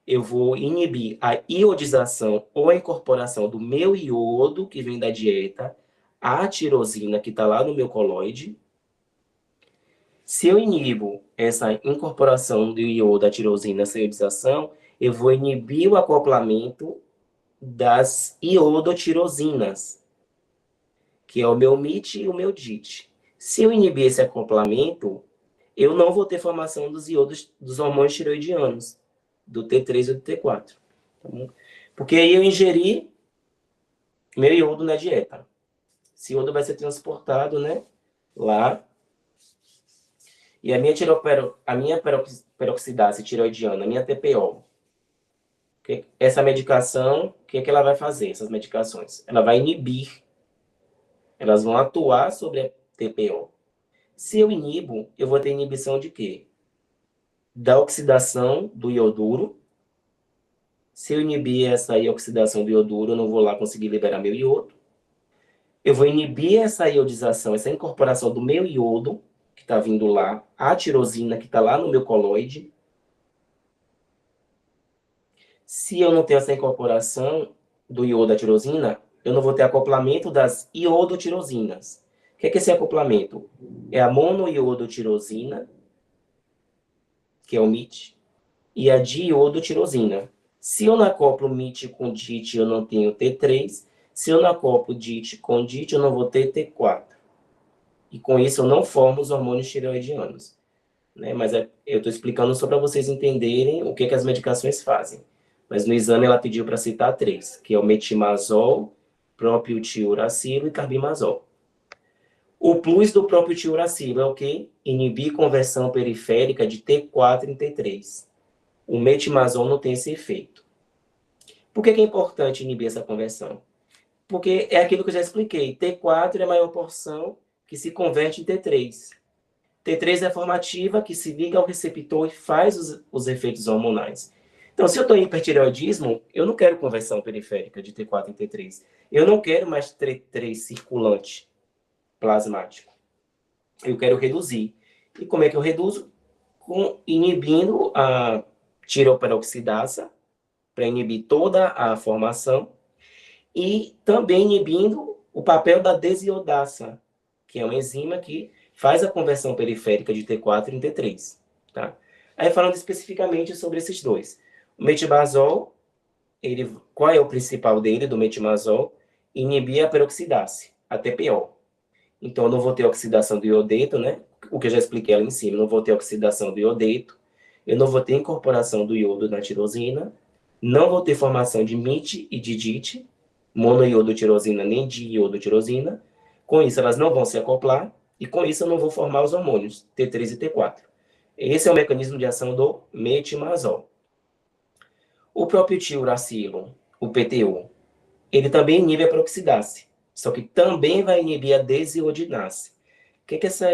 Eu vou inibir a iodização ou a incorporação do meu iodo, que vem da dieta, à tirosina, que está lá no meu coloide. Se eu inibo essa incorporação do iodo à tirosina, essa iodização, eu vou inibir o acoplamento das iodotirosinas, que é o meu MIT e o meu DIT. Se eu inibir esse acoplamento, eu não vou ter formação dos iodos dos hormônios tiroidianos, do T3 e do T4. Tá bom? Porque aí eu ingeri meu iodo na dieta. Esse iodo vai ser transportado, né, lá. E a minha peroxidase tiroidiana, a minha TPO, essa medicação, o que ela vai fazer, essas medicações? Ela vai inibir, elas vão atuar sobre a TPO. Se eu inibo, eu vou ter inibição de quê? Da oxidação do ioduro. Se eu inibir essa oxidação do ioduro, eu não vou lá conseguir liberar meu iodo. Eu vou inibir essa iodização, essa incorporação do meu iodo, que está vindo lá, a tirosina, que está lá no meu coloide. Se eu não tenho essa incorporação do iodo à tirosina, eu não vou ter acoplamento das iodotirosinas. O que é esse acoplamento? É a monoiodotirosina, que é o MIT, e a diodotirosina. Se eu não acoplo MIT com DIT, eu não tenho T3. Se eu não acoplo DIT com DIT, eu não vou ter T4. E com isso eu não formo os hormônios tireoidianos. Né? Mas eu estou explicando só para vocês entenderem o que as medicações fazem. Mas no exame ela pediu para citar 3, que é o metimazol, próprio tiuracilo e carbimazol. O plus do próprio tiuracilo é o quê? Inibir conversão periférica de T4 em T3. O metimazol não tem esse efeito. Por que é importante inibir essa conversão? Porque é aquilo que eu já expliquei. T4 é a maior porção que se converte em T3. T3 é a formativa que se liga ao receptor e faz os efeitos hormonais. Então, se eu estou em hipertireoidismo, eu não quero conversão periférica de T4 em T3. Eu não quero mais T3 circulante plasmático. Eu quero reduzir. E como é que eu reduzo? Inibindo a tiroperoxidasa, para inibir toda a formação, e também inibindo o papel da desiodasa, que é uma enzima que faz a conversão periférica de T4 em T3. Tá? Aí, falando especificamente sobre esses dois. O metimazol, qual é o principal dele, do metimazol? Inibir a peroxidase, a TPO. Então, eu não vou ter oxidação do iodeto, né? O que eu já expliquei ali em cima. Não vou ter oxidação do iodeto. Eu não vou ter incorporação do iodo na tirosina. Não vou ter formação de MIT e de DIT, monoiodotirosina nem diiodotirosina. Com isso, elas não vão se acoplar. E com isso, eu não vou formar os hormônios T3 e T4. Esse é o mecanismo de ação do metimazol. O próprio tiuracilo, o PTO, ele também inibe a peroxidase, só que também vai inibir a desiodinase. O que essa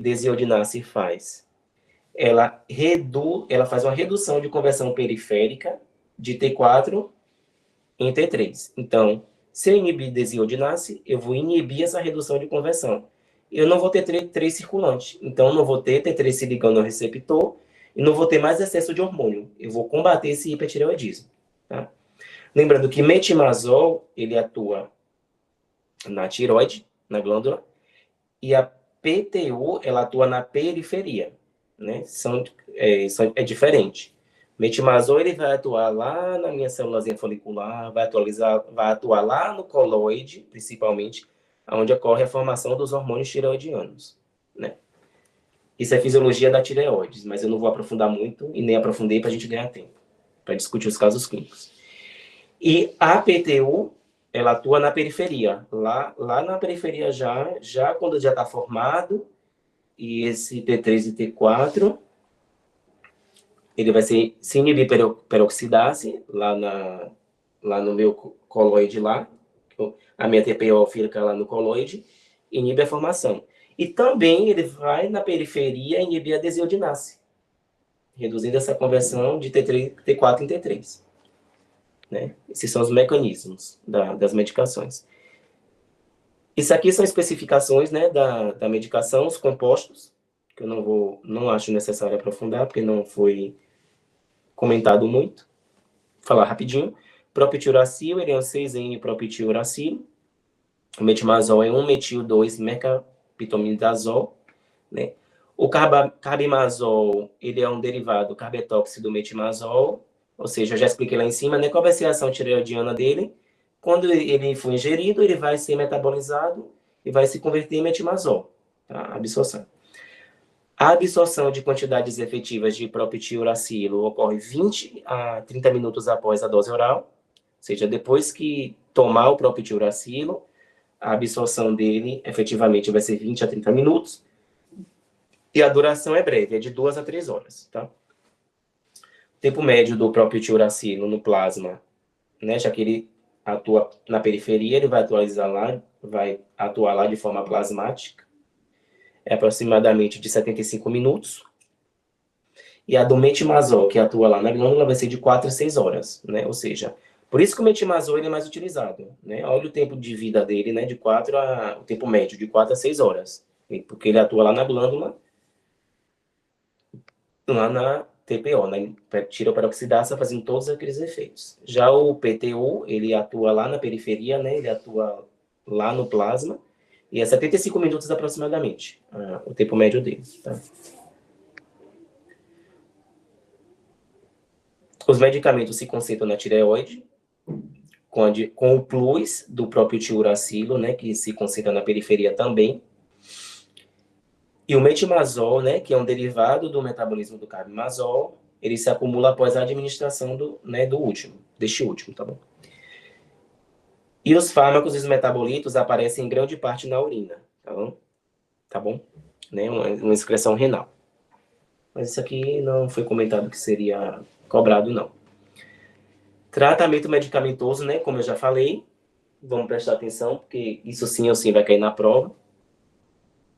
desiodinase faz? Ela faz uma redução de conversão periférica de T4 em T3. Então, se eu inibir desiodinase, eu vou inibir essa redução de conversão. Eu não vou ter T3 circulante. Então, eu não vou ter T3 se ligando ao receptor e não vou ter mais excesso de hormônio. Eu vou combater esse hipertireoidismo. Tá? Lembrando que metimazol, ele atua na tireoide, na glândula, e a PTO, ela atua na periferia. Né? É diferente. Metimazol, ele vai atuar lá na minha célulazinha folicular, vai atuar lá no coloide, principalmente, onde ocorre a formação dos hormônios tireoidianos, né? Isso é fisiologia da tireoide, mas eu não vou aprofundar muito e nem aprofundei para a gente ganhar tempo, para discutir os casos clínicos. E a PTU, ela atua na periferia, lá na periferia já quando já está formado, e esse T3 e T4 ele vai se inibir peroxidase lá no meu coloide lá, a minha TPO fica lá no coloide, inibe a formação. E também ele vai na periferia inibir a desiodinase, reduzindo essa conversão de T4 em T3. Né? Esses são os mecanismos das medicações. Isso aqui são especificações, né, da medicação, os compostos, que eu não acho necessário aprofundar, porque não foi comentado muito. Vou falar rapidinho. Propiltiuracil, ele é um 6N-propiltiuracilo. O metimazol é 1-metil-2-mercapitomidazol, né? O carbimazol, ele é um derivado carbetóxido do metimazol, ou seja, eu já expliquei lá em cima, né? Qual vai ser a ação tireoidiana dele? Quando ele for ingerido, ele vai ser metabolizado e vai se converter em metimazol, tá? A absorção. A absorção de quantidades efetivas de propiltiuracilo ocorre 20 a 30 minutos após a dose oral, ou seja, depois que tomar o propiltiuracilo, a absorção dele efetivamente vai ser 20 a 30 minutos, e a duração é breve, é de 2 a 3 horas, tá? O tempo médio do propiltiuracilo no plasma, né, já que ele atua na periferia, ele vai atuar lá de forma plasmática, é aproximadamente de 75 minutos. E a do metimazol, que atua lá na glândula, vai ser de 4 a 6 horas, né? Ou seja, por isso que o metimazol ele é mais utilizado, né? Olha o tempo de vida dele, né? O tempo médio, de 4 a 6 horas. Porque ele atua lá na glândula, lá na TPO, né? Tiroperoxidase, fazendo todos aqueles efeitos. Já o PTU, ele atua lá na periferia, né? Ele atua lá no plasma, e é 75 minutos aproximadamente, o tempo médio dele, tá? Os medicamentos se concentram na tireoide, com o plus do próprio tiuracilo, né, que se concentra na periferia também. E o metimazol, né, que é um derivado do metabolismo do carbimazol, ele se acumula após a administração deste último, tá bom? E os fármacos e os metabolitos aparecem em grande parte na urina, tá bom? Tá bom? Né, uma excreção renal. Mas isso aqui não foi comentado que seria cobrado, não. Tratamento medicamentoso, né, como eu já falei, vamos prestar atenção, porque isso sim ou sim vai cair na prova,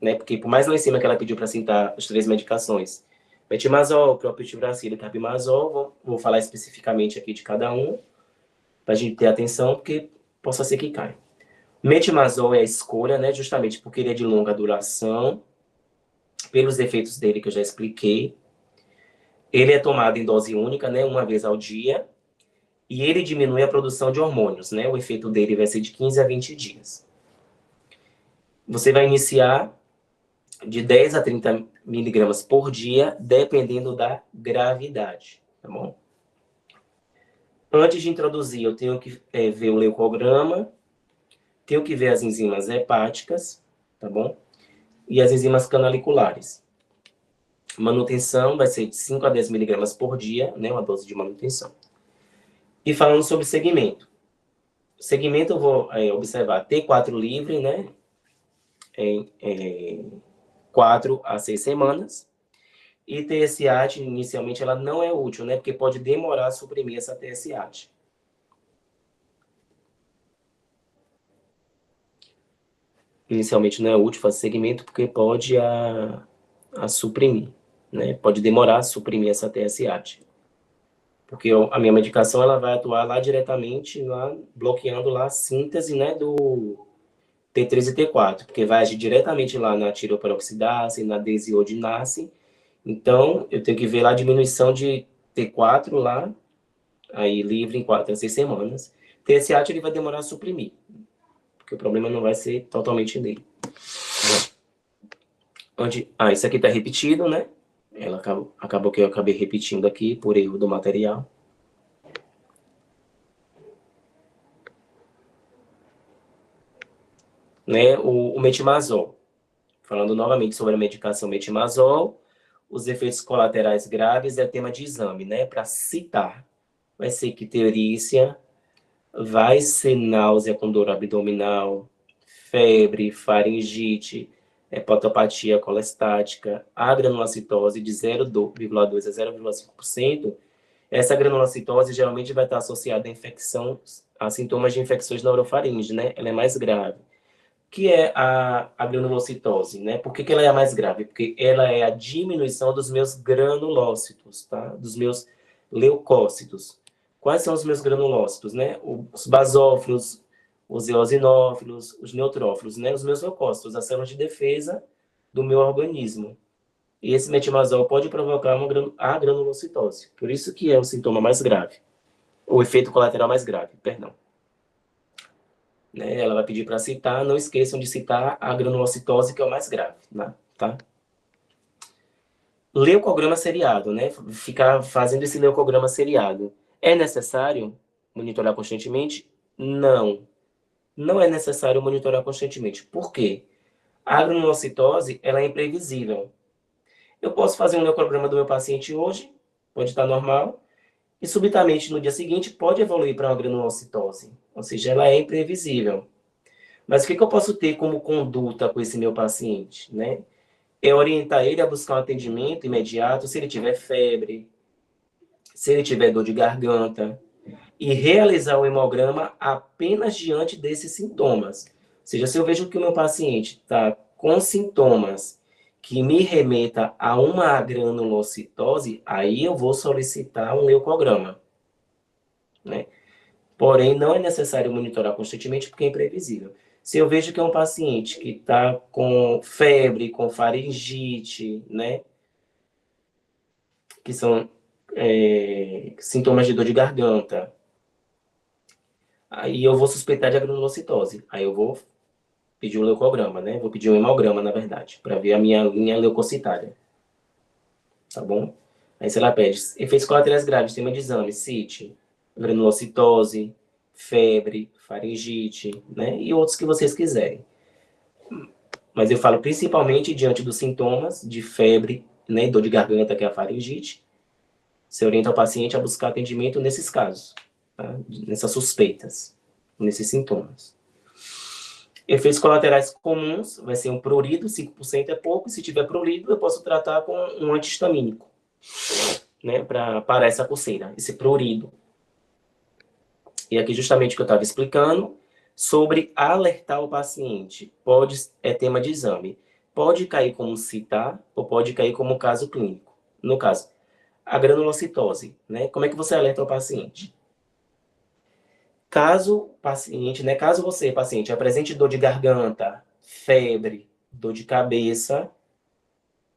né, porque por mais lá em cima que ela pediu para citar as 3 medicações, metimazol, propiltiuracil e carbimazol, vou falar especificamente aqui de cada um, para a gente ter atenção, porque possa ser que caia. Metimazol é a escolha, né, justamente porque ele é de longa duração, pelos efeitos dele que eu já expliquei. Ele é tomado em dose única, né, uma vez ao dia, e ele diminui a produção de hormônios, né? O efeito dele vai ser de 15 a 20 dias. Você vai iniciar de 10 a 30 miligramas por dia, dependendo da gravidade, tá bom? Antes de introduzir, eu tenho que ver o leucograma, tenho que ver as enzimas hepáticas, tá bom? E as enzimas canaliculares. Manutenção vai ser de 5 a 10 miligramas por dia, né? Uma dose de manutenção. E falando sobre segmento. Segmento eu vou observar T4 livre, né? Em 4 a 6 semanas. E TSH, inicialmente, ela não é útil, né? Porque pode demorar a suprimir essa TSH. Inicialmente não é útil fazer segmento porque pode a suprimir, né? Pode demorar a suprimir essa TSH. Porque a minha medicação ela vai atuar lá diretamente, lá, bloqueando lá a síntese, né, do T3 e T4, porque vai agir diretamente lá na tiroperoxidase, na desiodinase. Então, eu tenho que ver lá a diminuição de T4 lá, aí livre em 4 a 6 semanas. TSH ele vai demorar a suprimir, porque o problema não vai ser totalmente nele. Isso aqui está repetido, né? Acabou que eu acabei repetindo aqui por erro do material. Né? O metimazol. Falando novamente sobre a medicação metimazol, os efeitos colaterais graves é tema de exame, né? Para citar. Vai ser icterícia, vai ser náusea com dor abdominal, febre, faringite, hepatopatia colestática, a granulocitose de 0,2 a 0,5%, essa granulocitose geralmente vai estar associada a sintomas de infecções na orofaringe, né? Ela é mais grave. O que é a granulocitose, né? Por que ela é a mais grave? Porque ela é a diminuição dos meus granulócitos, tá? Dos meus leucócitos. Quais são os meus granulócitos, né? Os basófilos, os eosinófilos, os neutrófilos, né? Os meus leucócitos, as células de defesa do meu organismo. E esse metimazol pode provocar a granulocitose. Por isso que é o sintoma mais grave. O efeito colateral mais grave, perdão. Né? Ela vai pedir para citar, não esqueçam de citar a granulocitose, que é o mais grave, né? Tá? Leucograma seriado, né? Ficar fazendo esse leucograma seriado. É necessário monitorar constantemente? Não. Não é necessário monitorar constantemente. Por quê? A granulocitose, ela é imprevisível. Eu posso fazer um leucograma do meu paciente hoje, pode estar normal, e subitamente no dia seguinte pode evoluir para uma granulocitose. Ou seja, ela é imprevisível. Mas o que eu posso ter como conduta com esse meu paciente, né? É orientar ele a buscar um atendimento imediato se ele tiver febre, se ele tiver dor de garganta, e realizar o hemograma apenas diante desses sintomas. Ou seja, se eu vejo que o meu paciente está com sintomas que me remeta a uma granulocitose, aí eu vou solicitar um leucograma, né? Porém, não é necessário monitorar constantemente porque é imprevisível. Se eu vejo que é um paciente que está com febre, com faringite, né? Que são sintomas de dor de garganta, aí eu vou suspeitar de granulocitose. Aí eu vou pedir um leucograma, né? Vou pedir um hemograma, na verdade, para ver a minha linha leucocitária. Tá bom? Aí se ela pede efeitos colaterais graves, tema de exame, CIT, granulocitose, febre, faringite, né? E outros que vocês quiserem. Mas eu falo principalmente diante dos sintomas de febre, né? Dor de garganta, que é a faringite. Você orienta o paciente a buscar atendimento nesses casos, tá? Nessas suspeitas, nesses sintomas. Efeitos colaterais comuns, vai ser um prurido, 5% é pouco, e se tiver prurido, eu posso tratar com um antihistamínico, né, para parar essa coceira, esse prurido. E aqui justamente o que eu estava explicando, sobre alertar o paciente, é tema de exame, pode cair como citar, ou pode cair como caso clínico. No caso, a granulocitose, né, como é que você alerta o paciente? Caso paciente, né, caso você, paciente, apresente dor de garganta, febre, dor de cabeça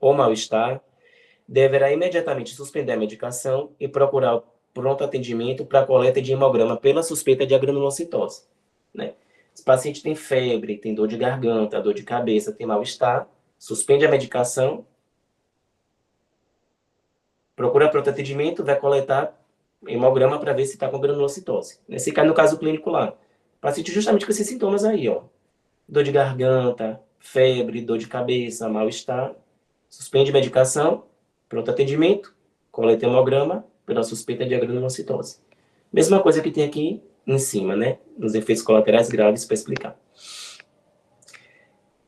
ou mal-estar, deverá imediatamente suspender a medicação e procurar o pronto atendimento para a coleta de hemograma pela suspeita de granulocitose, né? Se o paciente tem febre, tem dor de garganta, dor de cabeça, tem mal-estar, suspende a medicação, procura pronto atendimento, vai coletar hemograma para ver se está com granulocitose. Nesse caso, no caso clínico lá, paciente justamente com esses sintomas aí, ó. Dor de garganta, febre, dor de cabeça, mal-estar, suspende medicação, pronto atendimento, coleta hemograma pela suspeita de granulocitose. Mesma coisa que tem aqui em cima, né? Nos efeitos colaterais graves para explicar.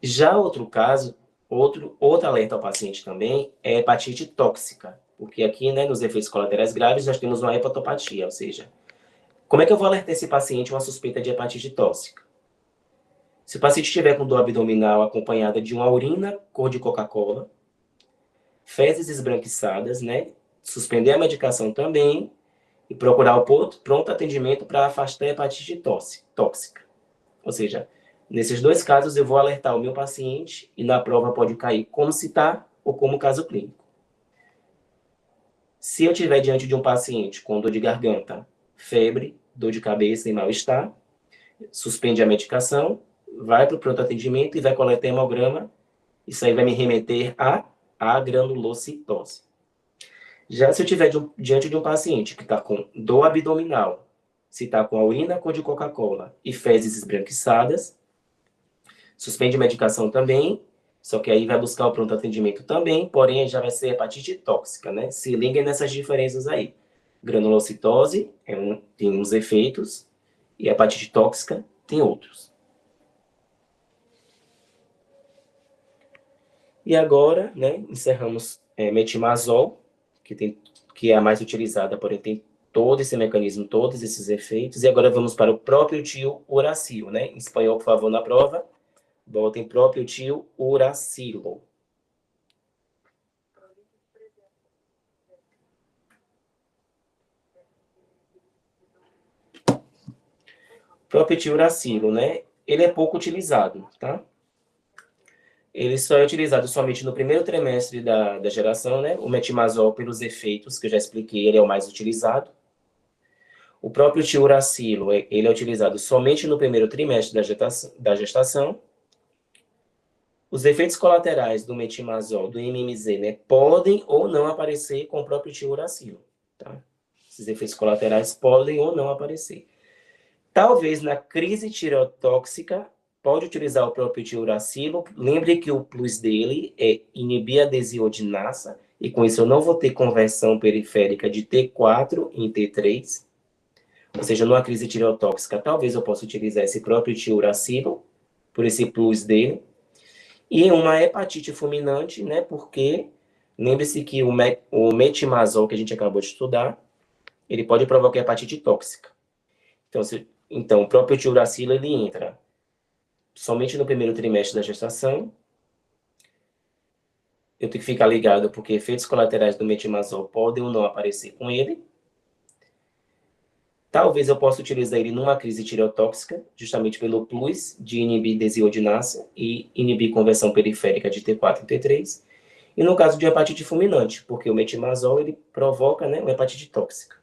Já outro caso, outro alerta ao paciente também é hepatite tóxica, porque aqui, né, nos efeitos colaterais graves, nós temos uma hepatopatia, ou seja, como é que eu vou alertar esse paciente uma suspeita de hepatite tóxica? Se o paciente estiver com dor abdominal acompanhada de uma urina cor de Coca-Cola, fezes esbranquiçadas, né, suspender a medicação também e procurar o pronto atendimento para afastar a hepatite tóxica. Ou seja, nesses dois casos eu vou alertar o meu paciente e na prova pode cair como citar ou como caso clínico. Se eu estiver diante de um paciente com dor de garganta, febre, dor de cabeça e mal-estar, suspende a medicação, vai para o pronto atendimento e vai coletar hemograma. Isso aí vai me remeter a granulocitose. Já se eu estiver diante de um paciente que está com dor abdominal, se está com a urina cor de Coca-Cola e fezes esbranquiçadas, suspende a medicação também, só que aí vai buscar o pronto atendimento também, porém já vai ser hepatite tóxica, né? Se liguem nessas diferenças aí. Granulocitose tem uns efeitos e hepatite tóxica tem outros. E agora, né, encerramos metimazol, que é a mais utilizada, porém tem todo esse mecanismo, todos esses efeitos. E agora vamos para o próprio tio uracilo, né? Em espanhol, por favor, na prova. Botem próprio tio uracilo. Próprio tio uracilo, né? Ele é pouco utilizado, tá? Ele só é utilizado somente no primeiro trimestre da geração, né? O metimazol, pelos efeitos que eu já expliquei, ele é o mais utilizado. O próprio tiuracilo, ele é utilizado somente no primeiro trimestre da gestação. Os efeitos colaterais do metimazol, do MMZ, né, podem ou não aparecer com o próprio tiuracilo, tá? Esses efeitos colaterais podem ou não aparecer. Talvez na crise tireotóxica, pode utilizar o próprio tiuracilo. Lembre que o plus dele é inibir a desiodinasa, e com isso eu não vou ter conversão periférica de T4 em T3. Ou seja, numa crise tireotóxica, talvez eu possa utilizar esse próprio tiuracilo, por esse plus dele. E em uma hepatite fulminante, né, porque lembre-se que o metimazol que a gente acabou de estudar, ele pode provocar hepatite tóxica. Então o próprio tiuracilo, ele entra somente no primeiro trimestre da gestação. Eu tenho que ficar ligado, porque efeitos colaterais do metimazol podem ou não aparecer com ele. Talvez eu possa utilizar ele numa crise tireotóxica, justamente pelo plus de inibir desiodinase e inibir conversão periférica de T4 em T3. E no caso de hepatite fulminante, porque o metimazol, ele provoca, né, uma hepatite tóxica.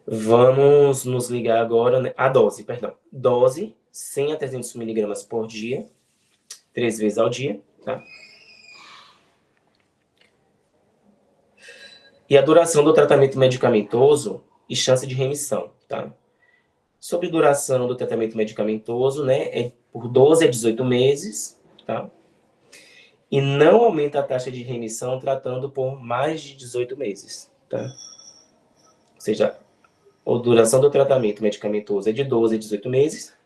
Vamos nos ligar agora, né, a dose, perdão. Dose, 100 a 300 miligramas por dia, 3 vezes ao dia, tá? E a duração do tratamento medicamentoso e chance de remissão, tá? Sobre duração do tratamento medicamentoso, né, é por 12 a 18 meses, tá? E não aumenta a taxa de remissão tratando por mais de 18 meses, tá? Ou seja, a duração do tratamento medicamentoso é de 12 a 18 meses,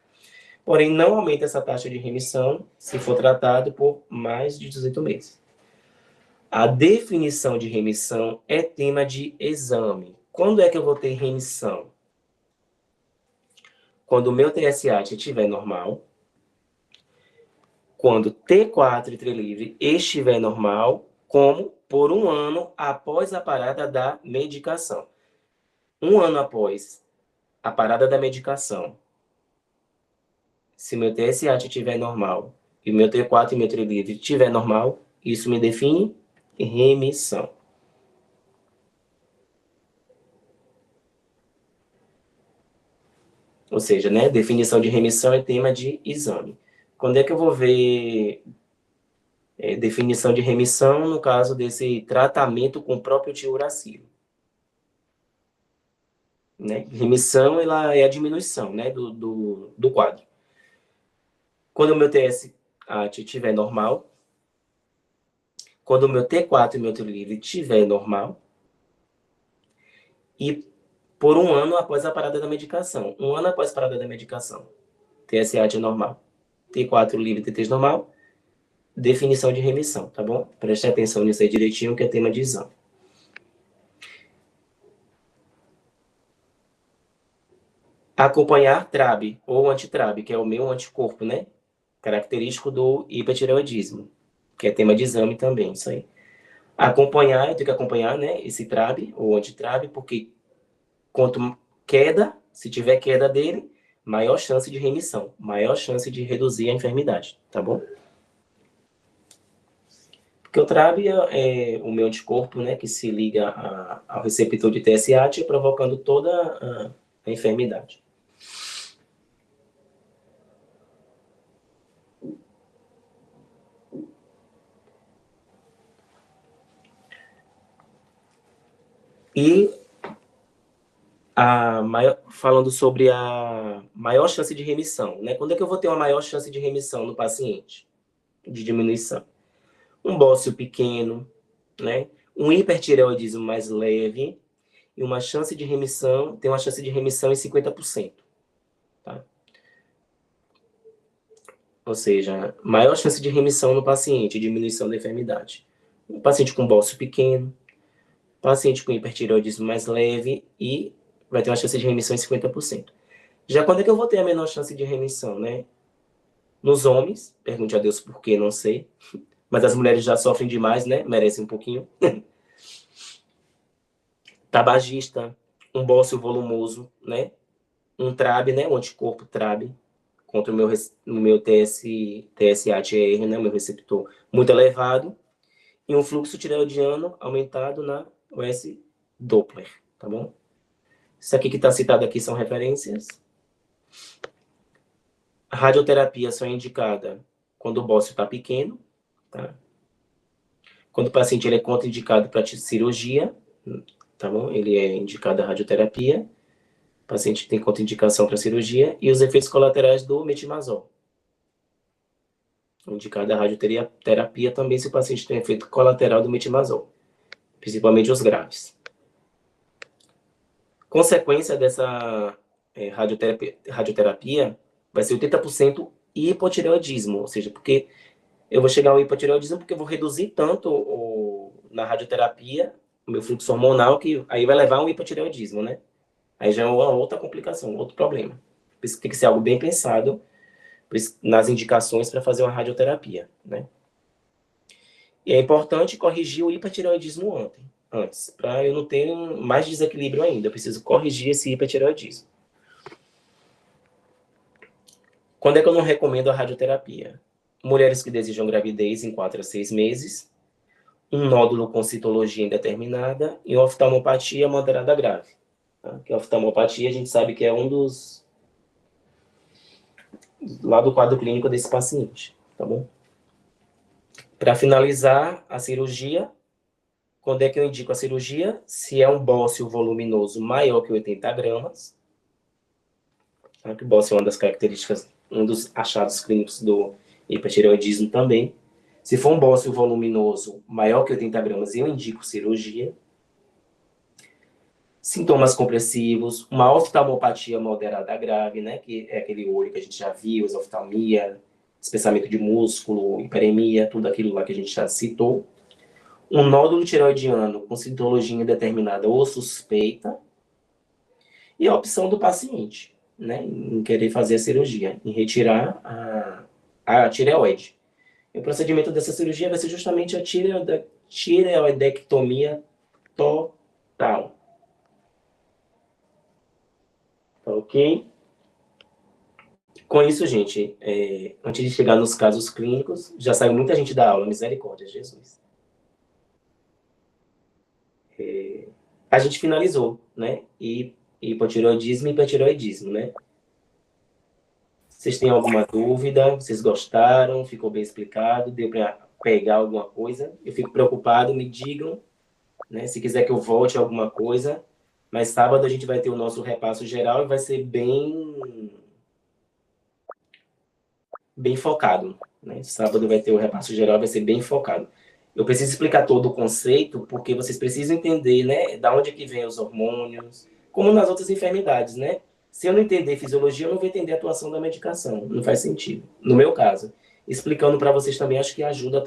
porém não aumenta essa taxa de remissão se for tratado por mais de 18 meses. A definição de remissão é tema de exame. Quando é que eu vou ter remissão? Quando o meu TSH estiver normal, quando T4 e T livre estiver normal, como por 1 ano após a parada da medicação. 1 ano após a parada da medicação, se meu TSH estiver normal e meu T4 e meu T livre estiver normal, isso me define remissão. Ou seja, né, definição de remissão é tema de exame. Quando é que eu vou ver definição de remissão no caso desse tratamento com o próprio tiuracilo? Né? Remissão, ela é a diminuição, né, do quadro. Quando o meu TSH estiver normal, quando o meu T4 e meu T livre estiver normal, e por 1 ano após a parada da medicação. 1 ano após a parada da medicação. TSH normal. T4 livre, T3 normal. Definição de remissão, tá bom? Preste atenção nisso aí direitinho, que é tema de exame. Acompanhar TRAB ou antitrab, que é o meu anticorpo, né? Característico do hipertireoidismo, que é tema de exame também, isso aí. Acompanhar, eu tenho que acompanhar, né, esse TRAB ou antitrab, porque quanto queda, se tiver queda dele, maior chance de remissão, maior chance de reduzir a enfermidade, tá bom? Porque o TRAB é o meu anticorpo, né, que se liga ao receptor de TSH, provocando toda a enfermidade. E falando sobre a maior chance de remissão, né? Quando é que eu vou ter uma maior chance de remissão no paciente? De diminuição. Um bócio pequeno, né? Um hipertireoidismo mais leve e uma chance de remissão, tem uma chance de remissão em 50%. Tá? Ou seja, maior chance de remissão no paciente, diminuição da enfermidade. Um paciente com bócio pequeno, paciente com hipertireoidismo mais leve e vai ter uma chance de remissão em 50%. Já quando é que eu vou ter a menor chance de remissão, né? Nos homens, pergunte a Deus por quê, não sei. Mas as mulheres já sofrem demais, né? Merecem um pouquinho. Tabagista, um bócio volumoso, né? Um TRAB, né? Um anticorpo TRAB contra o meu TSH-TR, né? O meu receptor muito elevado. E um fluxo tireoidiano aumentado na US Doppler, tá bom? Isso aqui que está citado aqui são referências. A radioterapia só é indicada quando o bócio está pequeno, tá? Quando o paciente ele é contraindicado para cirurgia, tá bom? Ele é indicado a radioterapia. O paciente tem contraindicação para cirurgia e os efeitos colaterais do metimazol. Indicada a radioterapia também se o paciente tem efeito colateral do metimazol, principalmente os graves. Consequência dessa radioterapia vai ser 80% hipotireoidismo, ou seja, porque eu vou chegar ao hipotireoidismo porque eu vou reduzir tanto na radioterapia o meu fluxo hormonal que aí vai levar a um hipotireoidismo, né? Aí já é uma outra complicação, outro problema. Por isso tem que ser algo bem pensado nas indicações para fazer uma radioterapia, né? E é importante corrigir o hipertireoidismo antes, para eu não ter mais desequilíbrio ainda. Eu preciso corrigir esse hipertireoidismo. Quando é que eu não recomendo a radioterapia? Mulheres que desejam gravidez em 4 a 6 meses, um nódulo com citologia indeterminada e oftalmopatia moderada grave. Tá? Que a oftalmopatia a gente sabe que é um dos lá do quadro clínico desse paciente, tá bom? Para finalizar a cirurgia, quando é que eu indico a cirurgia? Se é um bócio voluminoso maior que 80 gramas, tá? Que o bócio é uma das características, um dos achados clínicos do hipertireoidismo também. Se for um bócio voluminoso maior que 80 gramas, eu indico cirurgia. Sintomas compressivos, uma oftalmopatia moderada grave, né? Que é aquele olho que a gente já viu, exoftalmia, espessamento de músculo, hiperemia, tudo aquilo lá que a gente já citou. Um nódulo tireoidiano com citologia indeterminada ou suspeita. E a opção do paciente, né? Em querer fazer a cirurgia, em retirar a tireoide. E o procedimento dessa cirurgia vai ser justamente a tireoidectomia total. Ok? Com isso, gente, antes de chegar nos casos clínicos, já saiu muita gente da aula, misericórdia, Jesus. A gente finalizou, né? Hipotireoidismo e hipertireoidismo, né? Vocês têm alguma dúvida? Vocês gostaram? Ficou bem explicado? Deu para pegar alguma coisa? Eu fico preocupado, me digam, né? Se quiser que eu volte a alguma coisa. Mas sábado a gente vai ter o nosso repasso geral e vai ser bem focado, né? Sábado vai ter o repasso geral, vai ser bem focado. Eu preciso explicar todo o conceito, porque vocês precisam entender, né? Da onde que vem os hormônios, como nas outras enfermidades, né? Se eu não entender fisiologia, eu não vou entender a atuação da medicação. Não faz sentido. No meu caso, explicando para vocês também, acho que ajuda também.